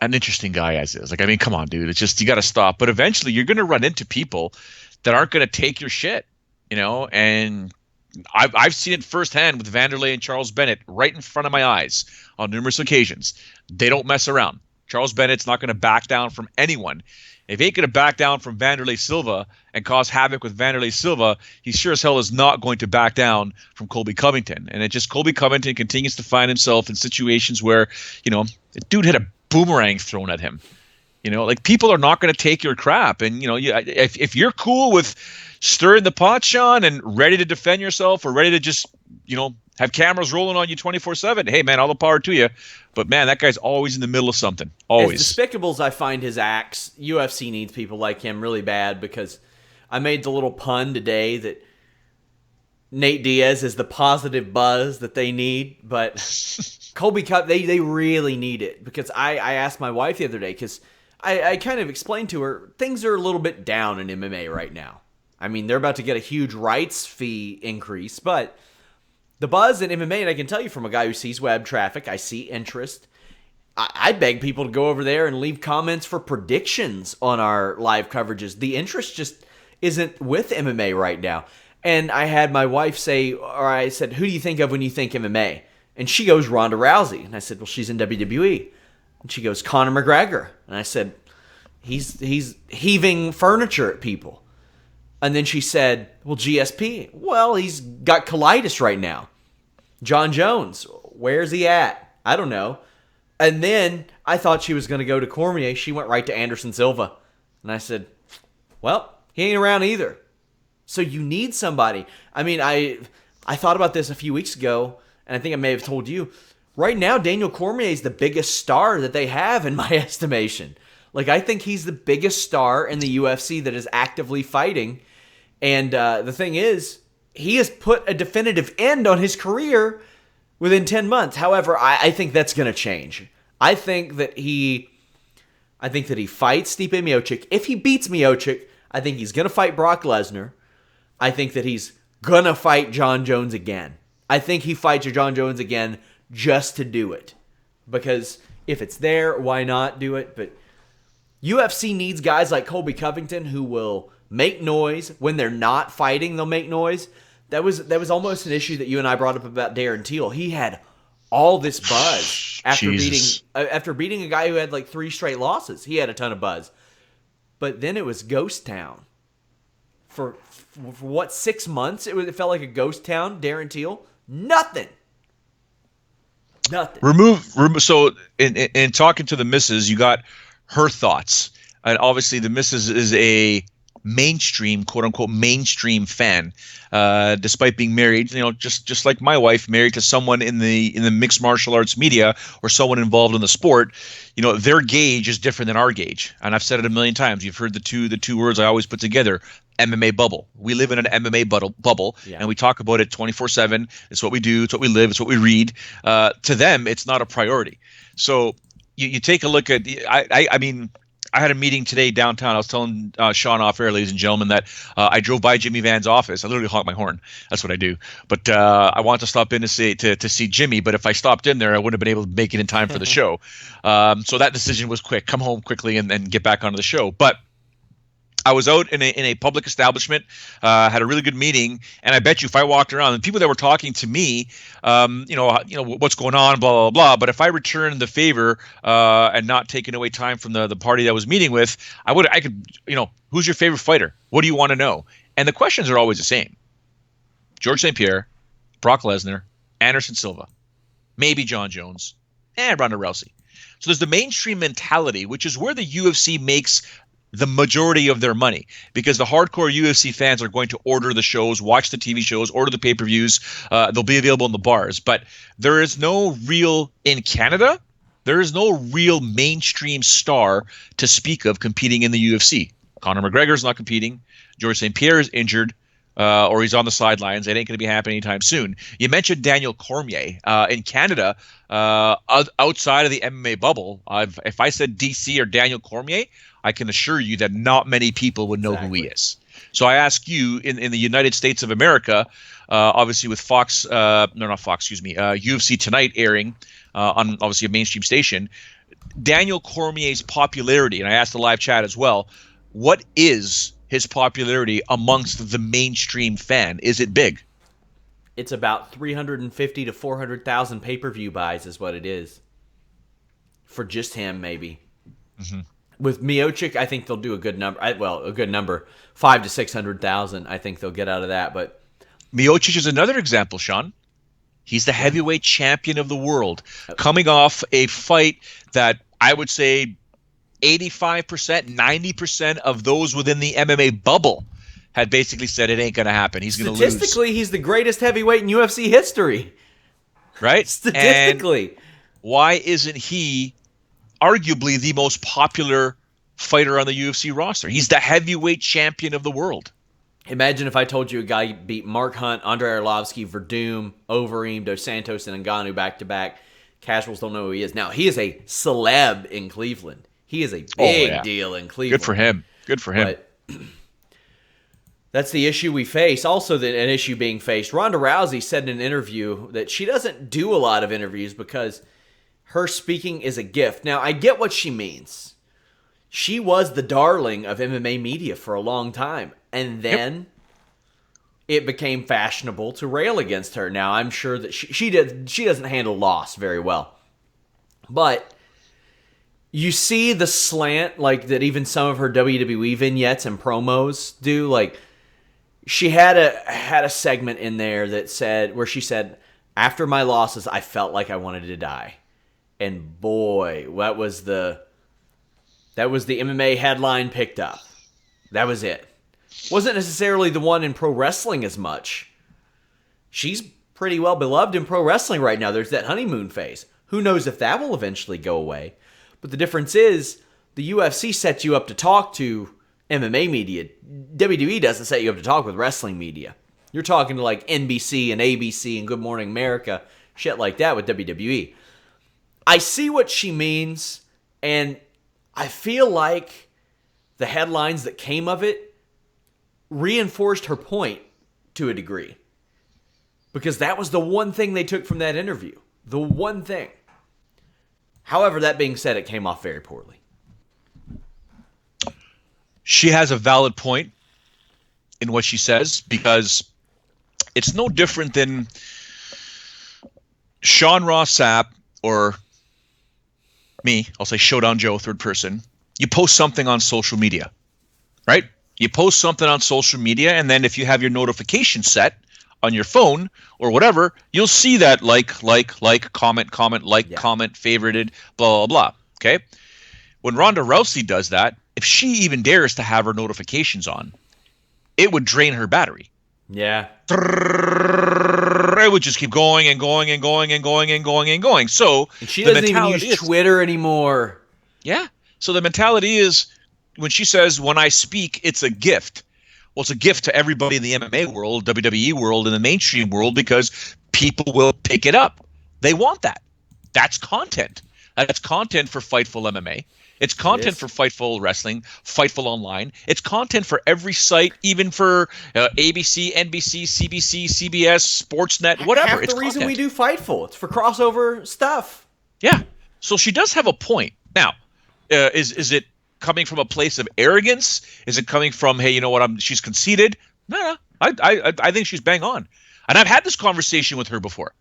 an interesting guy as is. Like, I mean, come on, dude. It's just, you got to stop. But eventually you're going to run into people that aren't going to take your shit, and I've seen it firsthand with Vanderlei and Charles Bennett right in front of my eyes on numerous occasions. They don't mess around. Charles Bennett's not going to back down from anyone. If he ain't going to back down from Vanderlei Silva and cause havoc with Vanderlei Silva, he sure as hell is not going to back down from Colby Covington. And Colby Covington continues to find himself in situations where, the dude had a boomerang thrown at him. Like, people are not going to take your crap. And, if you're cool with stirring the pot, Sean, and ready to defend yourself or ready to just, have cameras rolling on you 24/7, hey, man, all the power to you. But, man, that guy's always in the middle of something. Always. As despicable as I find his acts, UFC needs people like him really bad, because I made the little pun today that Nate Diaz is the positive buzz that they need. But Colby Cup, they really need it, because I asked my wife the other day, because I kind of explained to her, things are a little bit down in MMA right now. I mean, they're about to get a huge rights fee increase, but the buzz in MMA, and I can tell you from a guy who sees web traffic, I see interest. I beg people to go over there and leave comments for predictions on our live coverages. The interest just isn't with MMA right now. And I had my wife say, or I said, who do you think of when you think MMA? And she goes, Ronda Rousey. And I said, well, she's in WWE. And she goes, Conor McGregor. And I said, he's heaving furniture at people. And then she said, well, GSP. Well, he's got colitis right now. John Jones, where's he at? I don't know. And then I thought she was going to go to Cormier. She went right to Anderson Silva. And I said, well, he ain't around either. So you need somebody. I mean, I thought about this a few weeks ago, and I think I may have told you. Right now, Daniel Cormier is the biggest star that they have in my estimation. Like, I think he's the biggest star in the UFC that is actively fighting. And the thing is, he has put a definitive end on his career within 10 months. However, I think that's going to change. I think that he fights Stipe Miocic. If he beats Miocic, I think he's going to fight Brock Lesnar. I think that he's going to fight John Jones again. I think he fights John Jones again just to do it. Because if it's there, why not do it? But UFC needs guys like Colby Covington who will make noise. When they're not fighting, they'll make noise. That was almost an issue that you and I brought up about Darren Till. He had all this buzz after beating a guy who had like 3 straight losses. He had a ton of buzz. But then it was ghost town. For what, 6 months? It felt like a ghost town, Darren Till. Nothing. So in talking to the missus, you got her thoughts. And obviously the missus is a mainstream, quote unquote, mainstream fan, despite being married, just like my wife, married to someone in the mixed martial arts media or someone involved in the sport. Their gauge is different than our gauge. And I've said it a million times. You've heard the two words I always put together: MMA bubble. We live in an MMA bubble, and we talk about it 24/7. It's what we do. It's what we live. It's what we read. To them, it's not a priority. So you take a look at I mean, I had a meeting today downtown. I was telling Sean off air, ladies and gentlemen, that I drove by Jimmy Van's office. I literally honk my horn. That's what I do. But I want to stop in to see Jimmy. But if I stopped in there, I wouldn't have been able to make it in time for the show. So that decision was quick. Come home quickly and get back onto the show. But I was out in a public establishment, had a really good meeting, and I bet you if I walked around, the people that were talking to me, what's going on, blah blah blah. But if I returned the favor and not taking away time from the party that I was meeting with, I could, who's your favorite fighter? What do you want to know? And the questions are always the same: George St. Pierre, Brock Lesnar, Anderson Silva, maybe John Jones, and Ronda Rousey. So there's the mainstream mentality, which is where the UFC makes the majority of their money, because the hardcore UFC fans are going to order the shows, watch the TV shows, order the pay-per-views. They'll be available in the bars. But there is no real, in Canada, there is no real mainstream star to speak of competing in the UFC. Conor McGregor is not competing. George St. Pierre is injured. or he's on the sidelines. It ain't going to be happening anytime soon. You mentioned Daniel Cormier in Canada. Outside of the MMA bubble, if I said DC or Daniel Cormier, I can assure you that not many people would know who he is. So I ask you, in the United States of America, obviously with UFC Tonight airing on obviously a mainstream station, Daniel Cormier's popularity, and I asked the live chat as well, what is his popularity amongst the mainstream fan? Is it big? It's about 350 to 400,000 pay-per-view buys is what it is. For just him, maybe. Mm-hmm. With Miocic, I think they'll do a good number. A good number. 500 to 600,000, I think they'll get out of that. But Miocic is another example, Sean. He's the heavyweight champion of the world, coming off a fight that I would say 85%, 90% of those within the MMA bubble had basically said it ain't going to happen. He's going to lose. Statistically, he's the greatest heavyweight in UFC history. Right? Statistically. And why isn't he arguably the most popular fighter on the UFC roster? He's the heavyweight champion of the world. Imagine if I told you a guy beat Mark Hunt, Andrei Arlovsky, Verdum, Overeem, Dos Santos, and Ngannou back-to-back. Casuals don't know who he is. Now, he is a celeb in Cleveland. He is a big deal in Cleveland. Good for him. Good for him. But that's the issue we face. Also, an issue being faced. Ronda Rousey said in an interview that she doesn't do a lot of interviews because her speaking is a gift. Now, I get what she means. She was the darling of MMA media for a long time. And then it became fashionable to rail against her. Now, I'm sure that she doesn't handle loss very well. But you see the slant like that even some of her WWE vignettes and promos do. Like, she had a segment in there where she said, after my losses, I felt like I wanted to die. And boy, that was the MMA headline picked up. That was it. Wasn't necessarily the one in pro wrestling as much. She's pretty well beloved in pro wrestling right now. There's that honeymoon phase. Who knows if that will eventually go away. But the difference is the UFC sets you up to talk to MMA media. WWE doesn't set you up to talk with wrestling media. You're talking to like NBC and ABC and Good Morning America, shit like that with WWE. I see what she means, and I feel like the headlines that came of it reinforced her point to a degree. Because that was the one thing they took from that interview. The one thing. However, that being said, it came off very poorly. She has a valid point in what she says, because it's no different than Sean Ross Sapp or me. I'll say Showdown Joe, third person. You post something on social media, right? You post something on social media, and then if you have your notification set on your phone or whatever, you'll see that like, comment, favorited, blah, blah, blah. Okay? When Ronda Rousey does that, if she even dares to have her notifications on, it would drain her battery. Yeah. It would just keep going and going and going and going and going and going. So she doesn't even use Twitter anymore. Yeah. So the mentality is, when she says, when I speak, it's a gift. Well, it's a gift to everybody in the MMA world, WWE world, and the mainstream world, because people will pick it up. They want that. That's content. That's content for Fightful MMA. It's content for Fightful Wrestling, Fightful Online. It's content for every site, even for ABC, NBC, CBC, CBS, Sportsnet, whatever. Half the reason we do Fightful. It's for crossover stuff. Yeah. So she does have a point. Now, is it coming from a place of arrogance? Is it coming from, hey, you know what, she's conceited? No. I think she's bang on. And I've had this conversation with her before.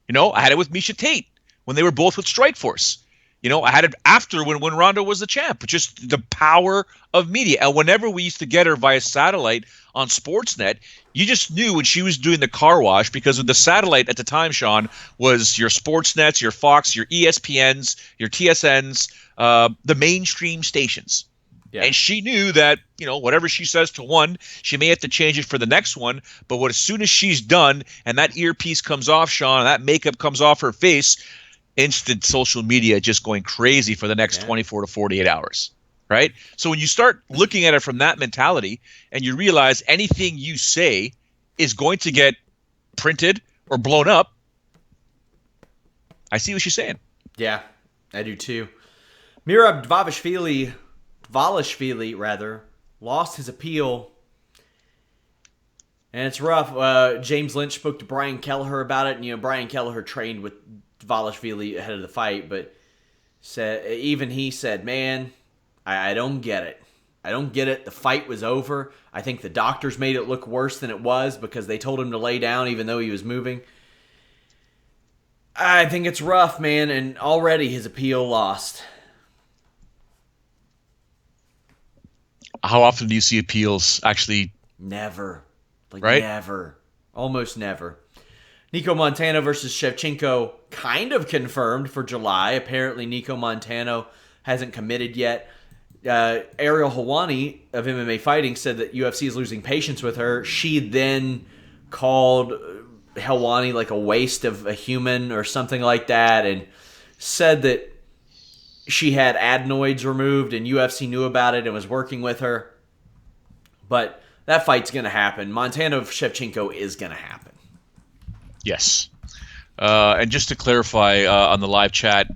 You know, I had it with Miesha Tate when they were both with Strikeforce. You know, I had it after when Ronda was the champ. Just the power of media. And whenever we used to get her via satellite on Sportsnet, you just knew when she was doing the car wash, because with the satellite at the time, Sean, was your Sportsnets, your Fox, your ESPNs, your TSNs, the mainstream stations. Yeah. And she knew that, you know, whatever she says to one, she may have to change it for the next one. But as soon as she's done and that earpiece comes off, Sean, and that makeup comes off her face, instant social media just going crazy for the next 24 to 48 hours. right? So when you start looking at it from that mentality and you realize anything you say is going to get printed or blown up, I see what she's saying. Yeah, I do too. Merab Dvalishvili lost his appeal, and it's rough. James Lynch spoke to Brian Kelleher about it, and Brian Kelleher trained with Dvalishvili ahead of the fight, but he said, "Man, I don't get it. I don't get it. The fight was over. I think the doctors made it look worse than it was because they told him to lay down even though he was moving." I think it's rough, man, and already his appeal lost. How often do you see appeals actually? Never. Right? Never. Almost never. Nicco Montano versus Shevchenko kind of confirmed for July. Apparently Nicco Montano hasn't committed yet. Ariel Helwani of MMA Fighting said that UFC is losing patience with her. She then called Helwani like a waste of a human or something like that, and said that she had adenoids removed and UFC knew about it and was working with her. But that fight's going to happen. Montano-Shevchenko is going to happen. Yes. And just to clarify on the live chat,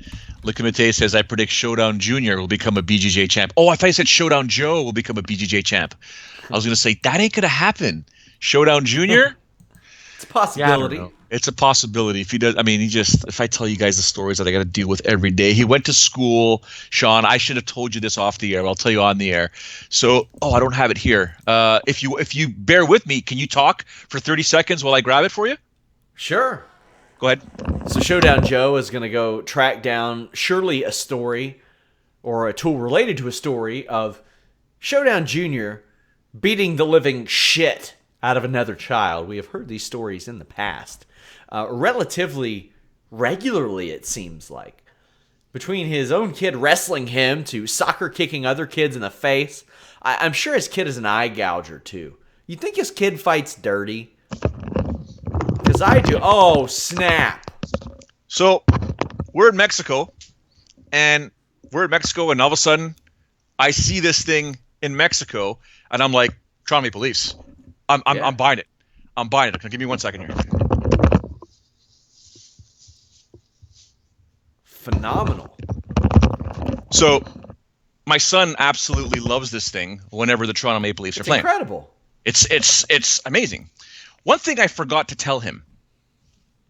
Likamite says, I predict Showdown Jr. will become a BJJ champ. Oh, I thought you said Showdown Joe will become a BJJ champ. I was going to say, that ain't going to happen. Showdown Jr.? It's a possibility. Yeah, it's a possibility. If he does, if I tell you guys the stories that I got to deal with every day. He went to school, Sean. I should have told you this off the air. I'll tell you on the air. So, I don't have it here. If you bear with me, can you talk for 30 seconds while I grab it for you? Sure. Go ahead. So Showdown Joe is going to go track down surely a story or a tool related to a story of Showdown Jr. beating the living shit out of another child. We have heard these stories in the past. Relatively regularly, it seems like. Between his own kid wrestling him to soccer kicking other kids in the face. I'm sure his kid is an eye gouger, too. You think his kid fights dirty? Because I do. Oh, snap. So, we're in Mexico, and all of a sudden, I see this thing in Mexico, and I'm like, Toronto Maple Leafs. I'm buying it. I'm buying it. Give me 1 second here. Phenomenal. So, my son absolutely loves this thing whenever the Toronto Maple Leafs are playing. Incredible. It's amazing. One thing I forgot to tell him.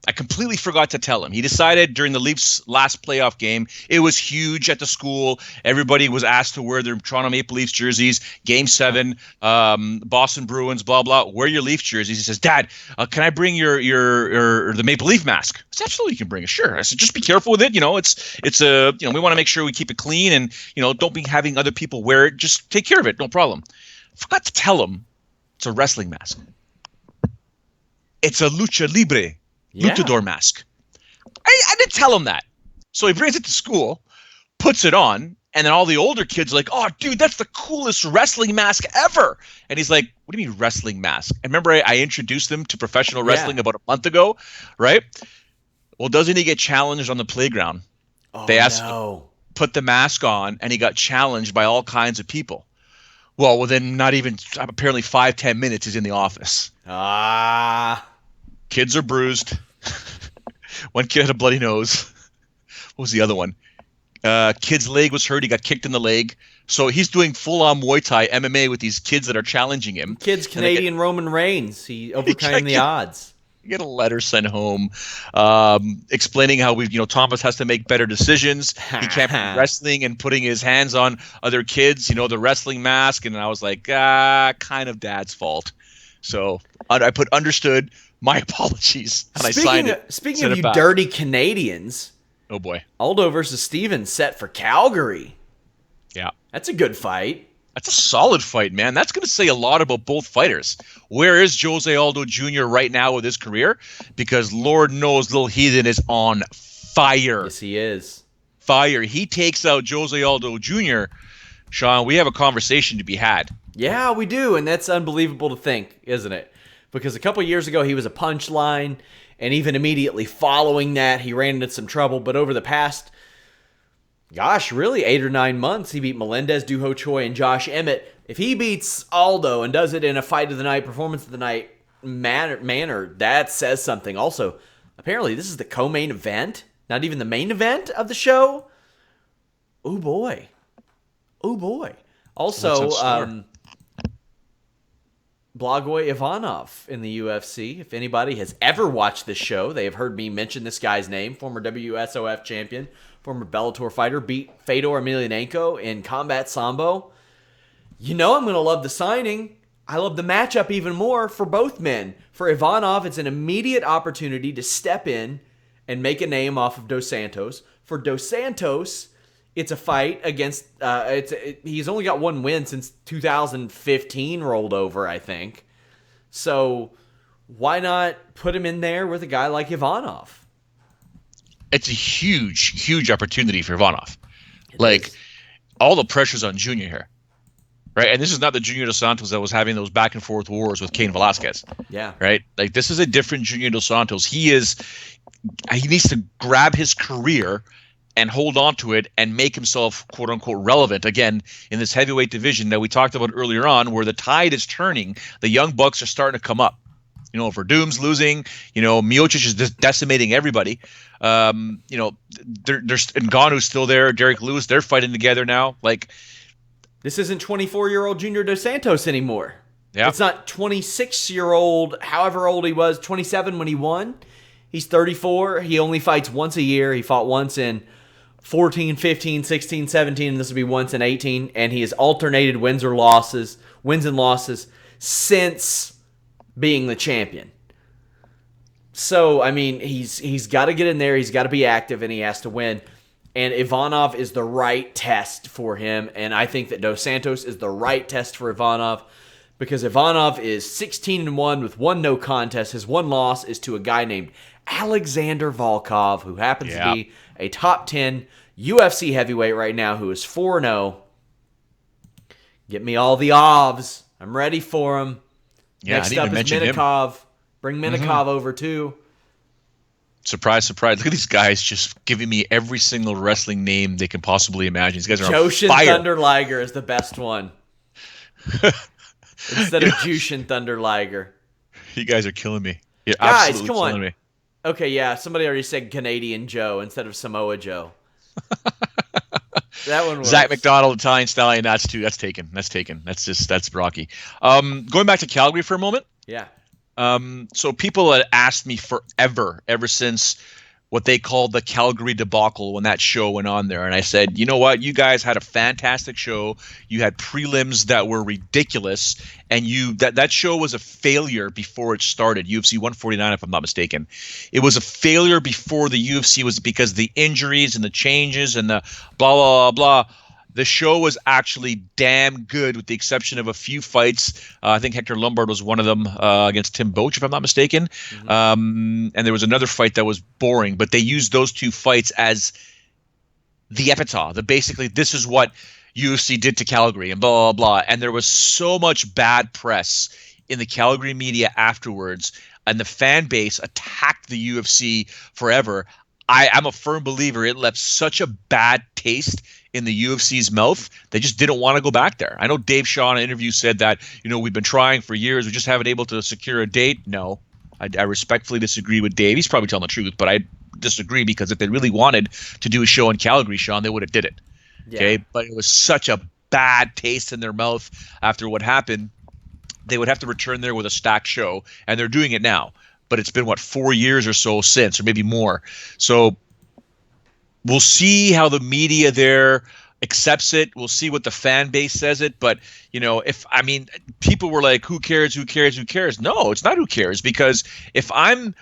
I completely forgot to tell him. He decided during the Leafs' last playoff game, it was huge at the school. Everybody was asked to wear their Toronto Maple Leafs jerseys. Game 7, Boston Bruins, blah, blah. Wear your Leafs jerseys. He says, Dad, can I bring the Maple Leaf mask? I said, absolutely, you can bring it. Sure. I said, just be careful with it. We want to make sure we keep it clean and, don't be having other people wear it. Just take care of it. No problem. Forgot to tell him it's a wrestling mask. It's a lucha libre. Yeah. Luchador mask. I didn't tell him that. So he brings it to school, puts it on, and then all the older kids are like, oh, dude, that's the coolest wrestling mask ever. And he's like, what do you mean wrestling mask? And remember I introduced them to professional wrestling about a month ago, right? Well, doesn't he get challenged on the playground? Oh, they asked him to put the mask on, and he got challenged by all kinds of people. Well, within not even apparently 5-10 minutes, he's in the office. Kids are bruised. One kid had a bloody nose. What was the other one? Kid's leg was hurt. He got kicked in the leg. So he's doing full-on Muay Thai MMA with these kids that are challenging him. Kid's Canadian Roman Reigns. He overcame the odds. You get a letter sent home explaining how Thomas has to make better decisions. He can't be wrestling and putting his hands on other kids, the wrestling mask. And I was like, kind of Dad's fault. So I put understood. My apologies. And I signed it. Speaking of you dirty Canadians. Oh, boy. Aldo versus Stevens set for Calgary. Yeah. That's a good fight. That's a solid fight, man. That's going to say a lot about both fighters. Where is Jose Aldo Jr. right now with his career? Because Lord knows Little Heathen is on fire. Yes, he is. Fire. He takes out Jose Aldo Jr. Sean, we have a conversation to be had. Yeah, we do. And that's unbelievable to think, isn't it? Because a couple years ago, he was a punchline, and even immediately following that, he ran into some trouble. But over the past gosh, really 8 or 9 months. He beat Melendez, Duho Choi, and Josh Emmett. If he beats Aldo and does it in a fight of the night, performance of the night manner, that says something. Also, apparently this is the co-main event, not even the main event of the show. Oh boy. Oh boy. Also, Blagoy Ivanov in the UFC. If anybody has ever watched this show, they have heard me mention this guy's name. Former WSOF champion, former Bellator fighter, beat Fedor Emelianenko in Combat Sambo. You know I'm going to love the signing. I love the matchup even more for both men. For Ivanov, it's an immediate opportunity to step in and make a name off of Dos Santos. For Dos Santos, it's a fight against, he's only got one win since 2015 rolled over, I think. So why not put him in there with a guy like Ivanov? It's a huge, huge opportunity for Ivanov. All the pressure's on Junior here, right? And this is not the Junior Dos Santos that was having those back and forth wars with Cain Velasquez. Yeah. Right? Like, this is a different Junior Dos Santos. He needs to grab his career and hold on to it and make himself, quote unquote, relevant again in this heavyweight division that we talked about earlier on, where the tide is turning. The young bucks are starting to come up. Verdum's losing. Miocic is just decimating everybody. There's Ngannou's still there. Derek Lewis, they're fighting together now. This isn't 24-year-old Junior Dos Santos anymore. Yeah. It's not 26-year-old, however old he was, 27 when he won. He's 34. He only fights once a year. He fought once in 14, 15, 16, 17, and this will be once in 18. And he has alternated wins and losses since being the champion. So, I mean, he's got to get in there. He's got to be active, and he has to win. And Ivanov is the right test for him. And I think that Dos Santos is the right test for Ivanov, because Ivanov is 16-1 with one no contest. His one loss is to a guy named Alexander Volkov, who happens to be a top 10 UFC heavyweight right now, who is 4-0. Get me all the ovs. I'm ready for him. Yeah, Next up is Minikov. Bring Minikov over too. Surprise, surprise. Look at these guys just giving me every single wrestling name they can possibly imagine. These guys are Joshin on fire. Thunder Liger is the best one. Instead of Jushin Thunder Liger. You guys are killing me. You're guys, absolutely come on. killing me. Okay, yeah, somebody already said Canadian Joe instead of Samoa Joe. That one works. Zach McDonald, Italian Stallion, that's taken. That's Rocky. Going back to Calgary for a moment. Yeah. So people had asked me ever since what they called the Calgary debacle when that show went on there. And I said, you know what? You guys had a fantastic show. You had prelims that were ridiculous. And that show was a failure before it started. UFC 149, if I'm not mistaken. It was a failure before the UFC, was because the injuries and the changes and the blah, blah, blah, blah. The show was actually damn good, with the exception of a few fights. I think Hector Lombard was one of them against Tim Boach, if I'm not mistaken. And there was another fight that was boring, but they used those two fights as the epitaph. Basically, this is what UFC did to Calgary and blah, blah, blah. And there was so much bad press in the Calgary media afterwards, and the fan base attacked the UFC forever. I'm a firm believer it left such a bad taste in the UFC's mouth. They just didn't want to go back there. I know Dave Shaw in an interview said that, we've been trying for years. We just haven't able to secure a date. No, I respectfully disagree with Dave. He's probably telling the truth, but I disagree, because if they really wanted to do a show in Calgary, Sean, they would have did it. Yeah. Okay. But it was such a bad taste in their mouth after what happened. They would have to return there with a stacked show, and they're doing it now. But it's been, 4 years or so since, or maybe more. So we'll see how the media there accepts it. We'll see what the fan base says it. But, people were like, who cares? No, it's not who cares. Because if I'm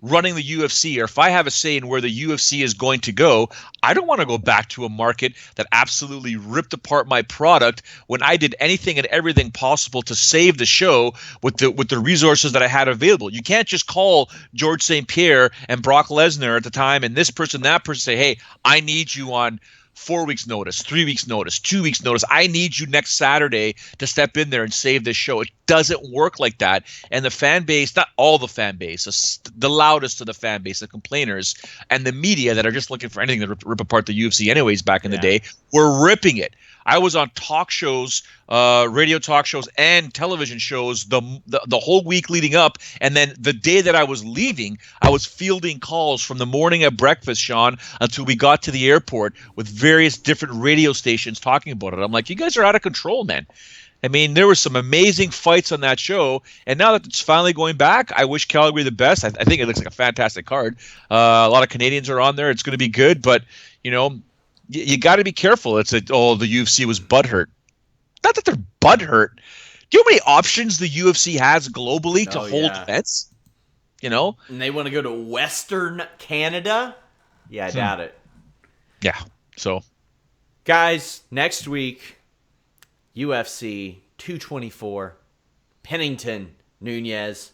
running the UFC, or if I have a say in where the UFC is going to go, I don't want to go back to a market that absolutely ripped apart my product when I did anything and everything possible to save the show with the resources that I had available. You can't just call George St. Pierre and Brock Lesnar at the time and this person, that person, say, hey, I need you on 4 weeks notice, 3 weeks notice, 2 weeks notice. I need you next Saturday to step in there and save this show. It doesn't work like that. And the fan base, not all the fan base, the loudest of the fan base, the complainers, and the media that are just looking for anything to rip apart the UFC anyways back in the day, were ripping it. I was on talk shows, radio talk shows, and television shows the whole week leading up. And then the day that I was leaving, I was fielding calls from the morning at breakfast, Sean, until we got to the airport with various different radio stations talking about it. I'm like, you guys are out of control, man. I mean, there were some amazing fights on that show. And now that it's finally going back, I wish Calgary the best. I think it looks like a fantastic card. A lot of Canadians are on there. It's going to be good. But, you know, you got to be careful. It's like, oh, the UFC was butthurt. Not that they're butthurt. Do you know how many options the UFC has globally to hold events? You know? And they want to go to Western Canada? Yeah, I doubt it. Yeah, so. Guys, next week, UFC 224, Pennington, Nunes.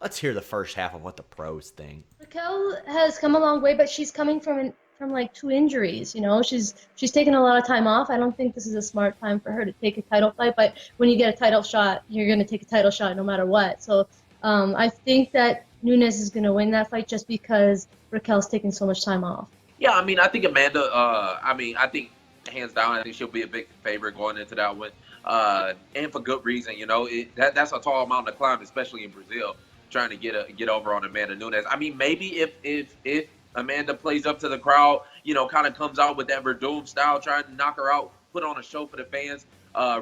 Let's hear the first half of what the pros think. Raquel has come a long way, but she's coming from like 2 injuries. You know, she's taken a lot of time off. I don't think this is a smart time for her to take a title fight. But when you get a title shot, you're going to take a title shot no matter what. So I think that Nunes is going to win that fight just because Raquel's taking so much time off. Yeah, I mean, I think Amanda. I think hands down, I think she'll be a big favorite going into that one, and for good reason. You know, that's a tall mountain to climb, especially in Brazil, trying to get over on Amanda Nunes. I mean, maybe if Amanda plays up to the crowd, you know, kind of comes out with that Verdum style, trying to knock her out, put on a show for the fans.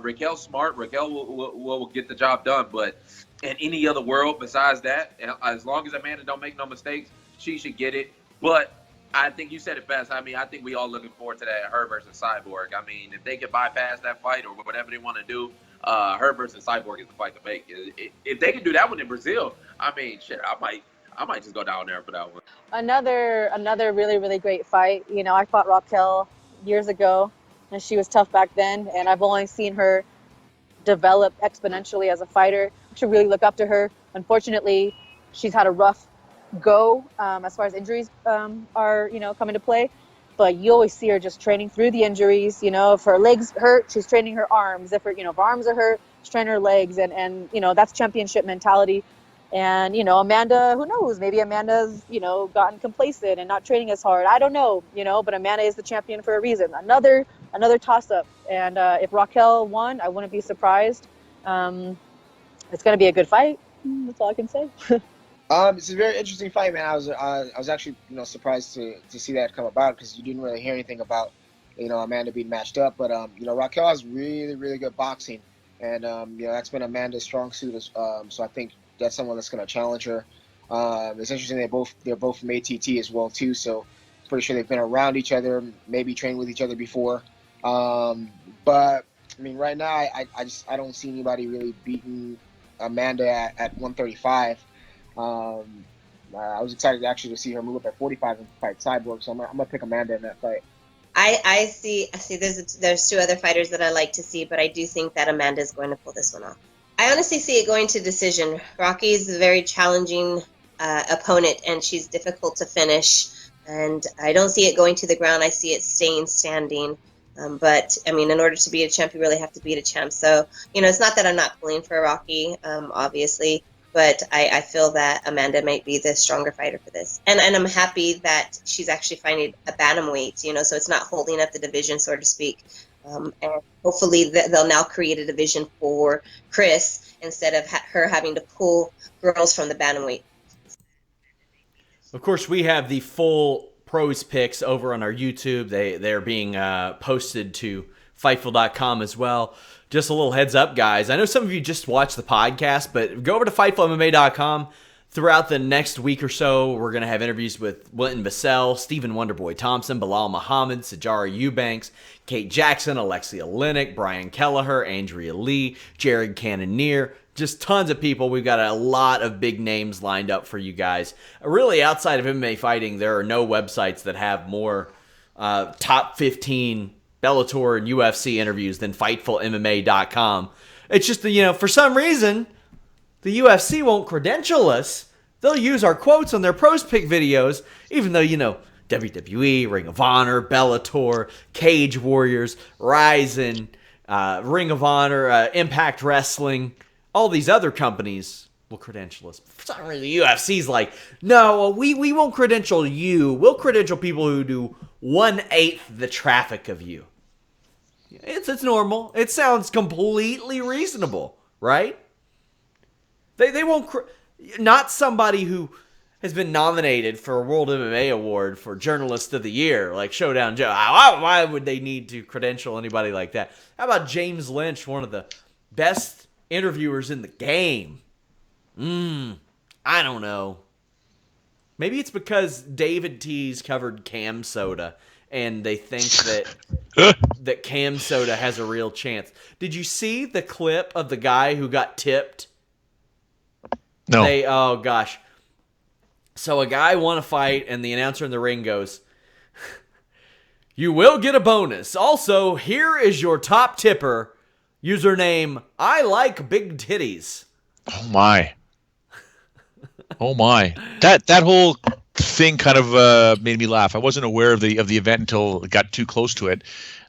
Raquel's smart. Raquel will get the job done. But in any other world besides that, as long as Amanda don't make no mistakes, she should get it. But I think you said it best. I mean, I think we all looking forward to that, her versus Cyborg. I mean, if they could bypass that fight or whatever they want to do, her versus Cyborg is the fight to make. If they can do that one in Brazil, I mean, shit, I might just go down there for that one. Another really, really great fight. You know, I fought Raquel years ago, and she was tough back then, and I've only seen her develop exponentially as a fighter. I should really look up to her. Unfortunately, she's had a rough go as far as injuries are, you know, come into play. But you always see her just training through the injuries. You know, if her legs hurt, she's training her arms. If her arms are hurt, she's training her legs, and you know, that's championship mentality. And, you know, Amanda, who knows? Maybe Amanda's, you know, gotten complacent and not training as hard. I don't know, you know, but Amanda is the champion for a reason. Another toss-up. And if Raquel won, I wouldn't be surprised. It's going to be a good fight. That's all I can say. It's a very interesting fight, man. I was actually, you know, surprised to see that come about because you didn't really hear anything about, you know, Amanda being matched up. But, you know, Raquel has really, really good boxing. And, you know, that's been Amanda's strong suit. So I think that's someone that's going to challenge her. It's interesting they're both from ATT as well too, so pretty sure they've been around each other, maybe trained with each other before. But I mean, right now I don't see anybody really beating Amanda at 135. I was excited actually to see her move up at 45 and fight Cyborg, so I'm gonna pick Amanda in that fight. I see. There's 2 other fighters that I like to see, but I do think that Amanda is going to pull this one off. I honestly see it going to decision. Rocky's a very challenging opponent, and she's difficult to finish. And I don't see it going to the ground. I see it staying standing. But, I mean, in order to beat a champ, you really have to beat a champ. So, you know, it's not that I'm not pulling for Rocky, obviously. But I feel that Amanda might be the stronger fighter for this. And I'm happy that she's actually finding a bantamweight, you know, so it's not holding up the division, so to speak. And hopefully they'll now create a division for Chris instead of her having to pull girls from the bantamweight. Of course, we have the full pros picks over on our YouTube. They're being posted to Fightful.com as well. Just a little heads up, guys. I know some of you just watched the podcast, but go over to FightfulMMA.com. Throughout the next week or so, we're going to have interviews with Wynton Vassell, Stephen Wonderboy Thompson, Bilal Muhammad, Sajara Eubanks, Kate Jackson, Alexia Linick, Brian Kelleher, Andrea Lee, Jared Cannonier. Just tons of people. We've got a lot of big names lined up for you guys. Really, outside of MMA fighting, there are no websites that have more top 15 Bellator and UFC interviews than FightfulMMA.com. It's just, you know, for some reason, the UFC won't credential us. They'll use our quotes on their pros pick videos, even though, you know, WWE, Ring of Honor, Bellator, Cage Warriors, Ryzen, Ring of Honor, Impact Wrestling, all these other companies will credential us. For some reason, the UFC's like, no, we won't credential you. We'll credential people who do 1/8 the traffic of you. It's normal. It sounds completely reasonable, right? They won't... Not somebody who has been nominated for a World MMA Award for Journalist of the Year, like Showdown Joe. Why would they need to credential anybody like that? How about James Lynch, one of the best interviewers in the game? I don't know. Maybe it's because David T's covered Cam Soda, and they think that Cam Soda has a real chance. Did you see the clip of the guy who got tipped? No. Oh, gosh. So a guy won a fight, and the announcer in the ring goes, "You will get a bonus. Also, here is your top tipper. Username, I like big titties." Oh, my. Oh, my. That whole thing kind of made me laugh. I wasn't aware of the event until it got too close to it.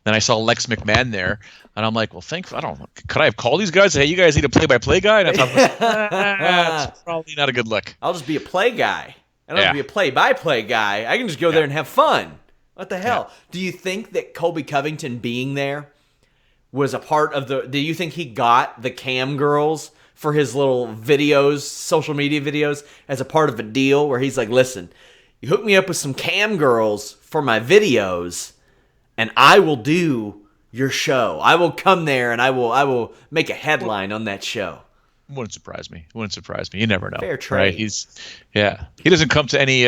Then I saw Lex McMahon there, and I'm like, well, I don't know. Could I have called these guys? Hey, you guys need a play-by-play guy? And I thought, that's probably not a good look. I'll just be a play guy. I don't have to be a play-by-play guy. I can just go there and have fun. What the hell? Yeah. Do you think that Colby Covington being there was a part of the... Do you think he got the cam girls for his little videos, social media videos, as a part of a deal where he's like, listen, you hook me up with some cam girls for my videos, and I will do your show. I will come there, and I will make a headline on that show. Wouldn't surprise me. You never know. Fair trade. Right? He doesn't come to any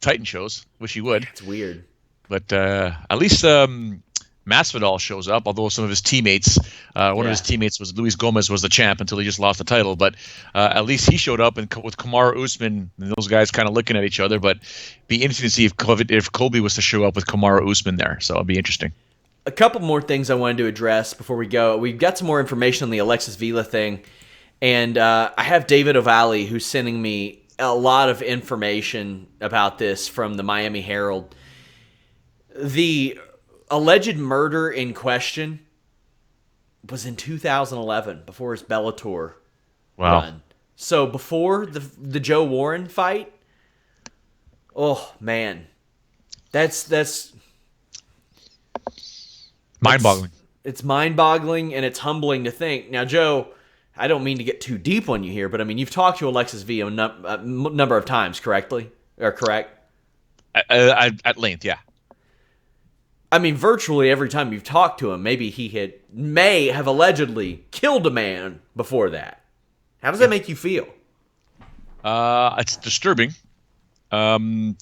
Titan shows. Wish he would. It's weird. But at least Masvidal shows up, although some of his teammates, one of his teammates was Luis Gomez, was the champ until he just lost the title. But at least he showed up, and with Kamaru Usman, and those guys kind of looking at each other. But be interesting to see if Colby was to show up with Kamaru Usman there. So it'll be interesting. A couple more things I wanted to address before we go. We've got some more information on the Alexis Vila thing. And I have David O'Valley, who's sending me a lot of information about this from the Miami Herald. The alleged murder in question was in 2011, before his Bellator run. So before the Joe Warren fight, oh, man. That's mind-boggling. It's mind-boggling, and it's humbling to think. Now, Joe... I don't mean to get too deep on you here, but I mean, you've talked to Alexis Villa a number of times, correct? At length, yeah. I mean, virtually every time you've talked to him, maybe he may have allegedly killed a man before that. How does that make you feel? It's disturbing. I'll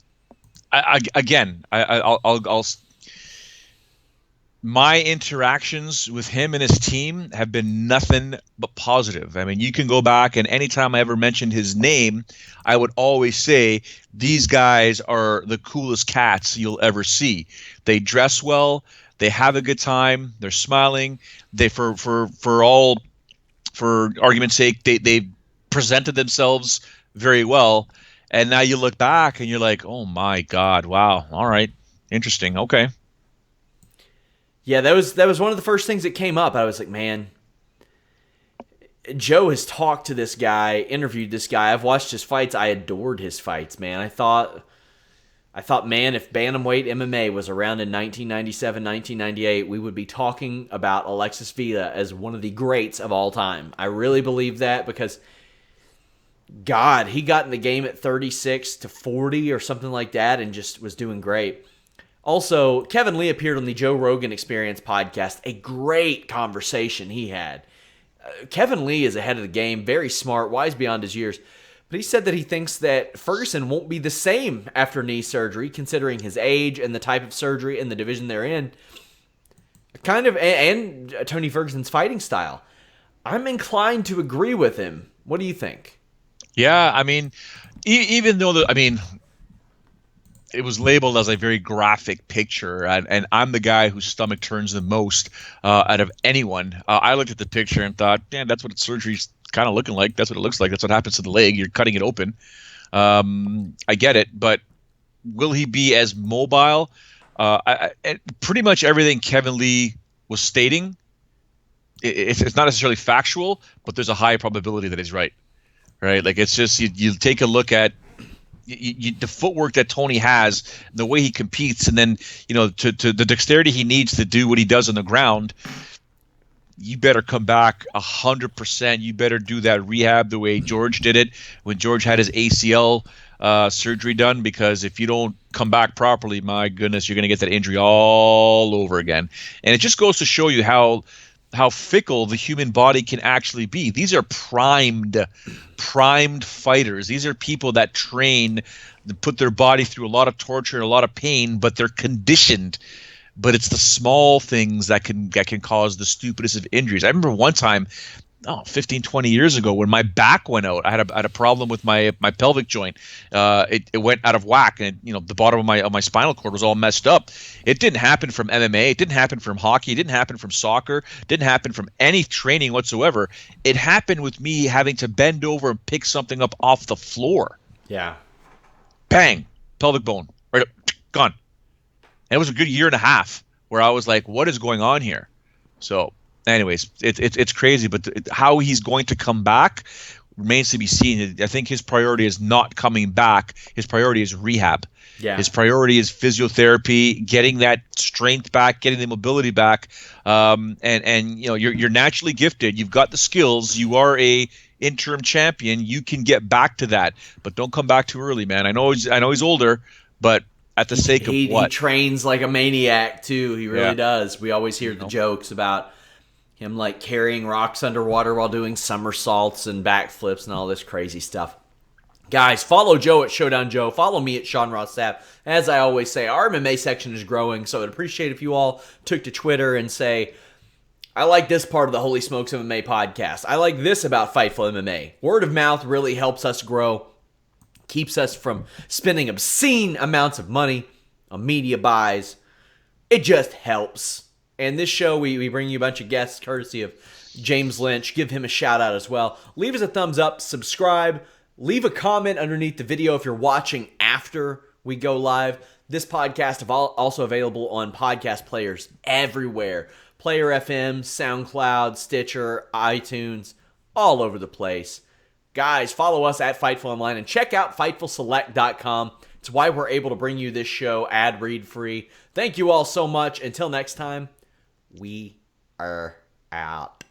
my interactions with him and his team have been nothing but positive. I mean, you can go back, and anytime I ever mentioned his name, I would always say, these guys are the coolest cats you'll ever see. They dress well, they have a good time, they're smiling. They, for argument's sake, they presented themselves very well. And now you look back and you're like, oh my God, wow, all right, interesting, okay. Yeah, that was one of the first things that came up. I was like, man, Joe has talked to this guy, interviewed this guy. I've watched his fights. I adored his fights, man. I thought, man, if Bantamweight MMA was around in 1997, 1998, we would be talking about Alexis Villa as one of the greats of all time. I really believe that because, God, he got in the game at 36 to 40 or something like that and just was doing great. Also, Kevin Lee appeared on the Joe Rogan Experience podcast. A great conversation he had. Kevin Lee is ahead of the game, very smart, wise beyond his years. But he said that he thinks that Ferguson won't be the same after knee surgery, considering his age and the type of surgery and the division they're in. And Tony Ferguson's fighting style. I'm inclined to agree with him. What do you think? Yeah, I mean, even though it was labeled as a very graphic picture, and I'm the guy whose stomach turns the most out of anyone. I looked at the picture and thought, damn, that's what surgery's kind of looking like. That's what it looks like. That's what happens to the leg. You're cutting it open. I get it, but will he be as mobile? Pretty much everything Kevin Lee was stating, it's not necessarily factual, but there's a high probability that he's right. Right? Like, it's just you take a look at the footwork that Tony has, the way he competes, and then to the dexterity he needs to do what he does on the ground. You better come back 100%. You better do that rehab the way George did it when George had his ACL surgery done, because if you don't come back properly, my goodness, you're going to get that injury all over again. And it just goes to show you how fickle the human body can actually be. These are primed fighters. These are people that train, that put their body through a lot of torture and a lot of pain, but they're conditioned. But it's the small things that can cause the stupidest of injuries. I remember one time, 15, 20 years ago, when my back went out. I had a problem with my pelvic joint. It went out of whack, and the bottom of my spinal cord was all messed up. It didn't happen from MMA. It didn't happen from hockey. It didn't happen from soccer. It didn't happen from any training whatsoever. It happened with me having to bend over and pick something up off the floor. Yeah. Bang, pelvic bone, right up, gone. And it was a good year and a half where I was like, what is going on here? So anyways, it's crazy, but how he's going to come back remains to be seen. I think his priority is not coming back. His priority is rehab. Yeah. His priority is physiotherapy, getting that strength back, getting the mobility back. And you're naturally gifted. You've got the skills. You are a interim champion. You can get back to that, but don't come back too early, man. I know he's older, but at the sake of what? He trains like a maniac too. He really does. We always hear the jokes about him like carrying rocks underwater while doing somersaults and backflips and all this crazy stuff. Guys, follow Joe at Showdown Joe. Follow me at Sean Ross Sapp. As I always say, our MMA section is growing, so I'd appreciate if you all took to Twitter and say, I like this part of the Holy Smokes MMA podcast. I like this about Fightful MMA. Word of mouth really helps us grow, keeps us from spending obscene amounts of money on media buys. It just helps. And this show, we bring you a bunch of guests courtesy of James Lynch. Give him a shout out as well. Leave us a thumbs up, subscribe, leave a comment underneath the video if you're watching after we go live. This podcast is also available on podcast players everywhere. Player FM, SoundCloud, Stitcher, iTunes, all over the place. Guys, follow us at Fightful Online and check out FightfulSelect.com. It's why we're able to bring you this show ad-read free. Thank you all so much. Until next time, we are out.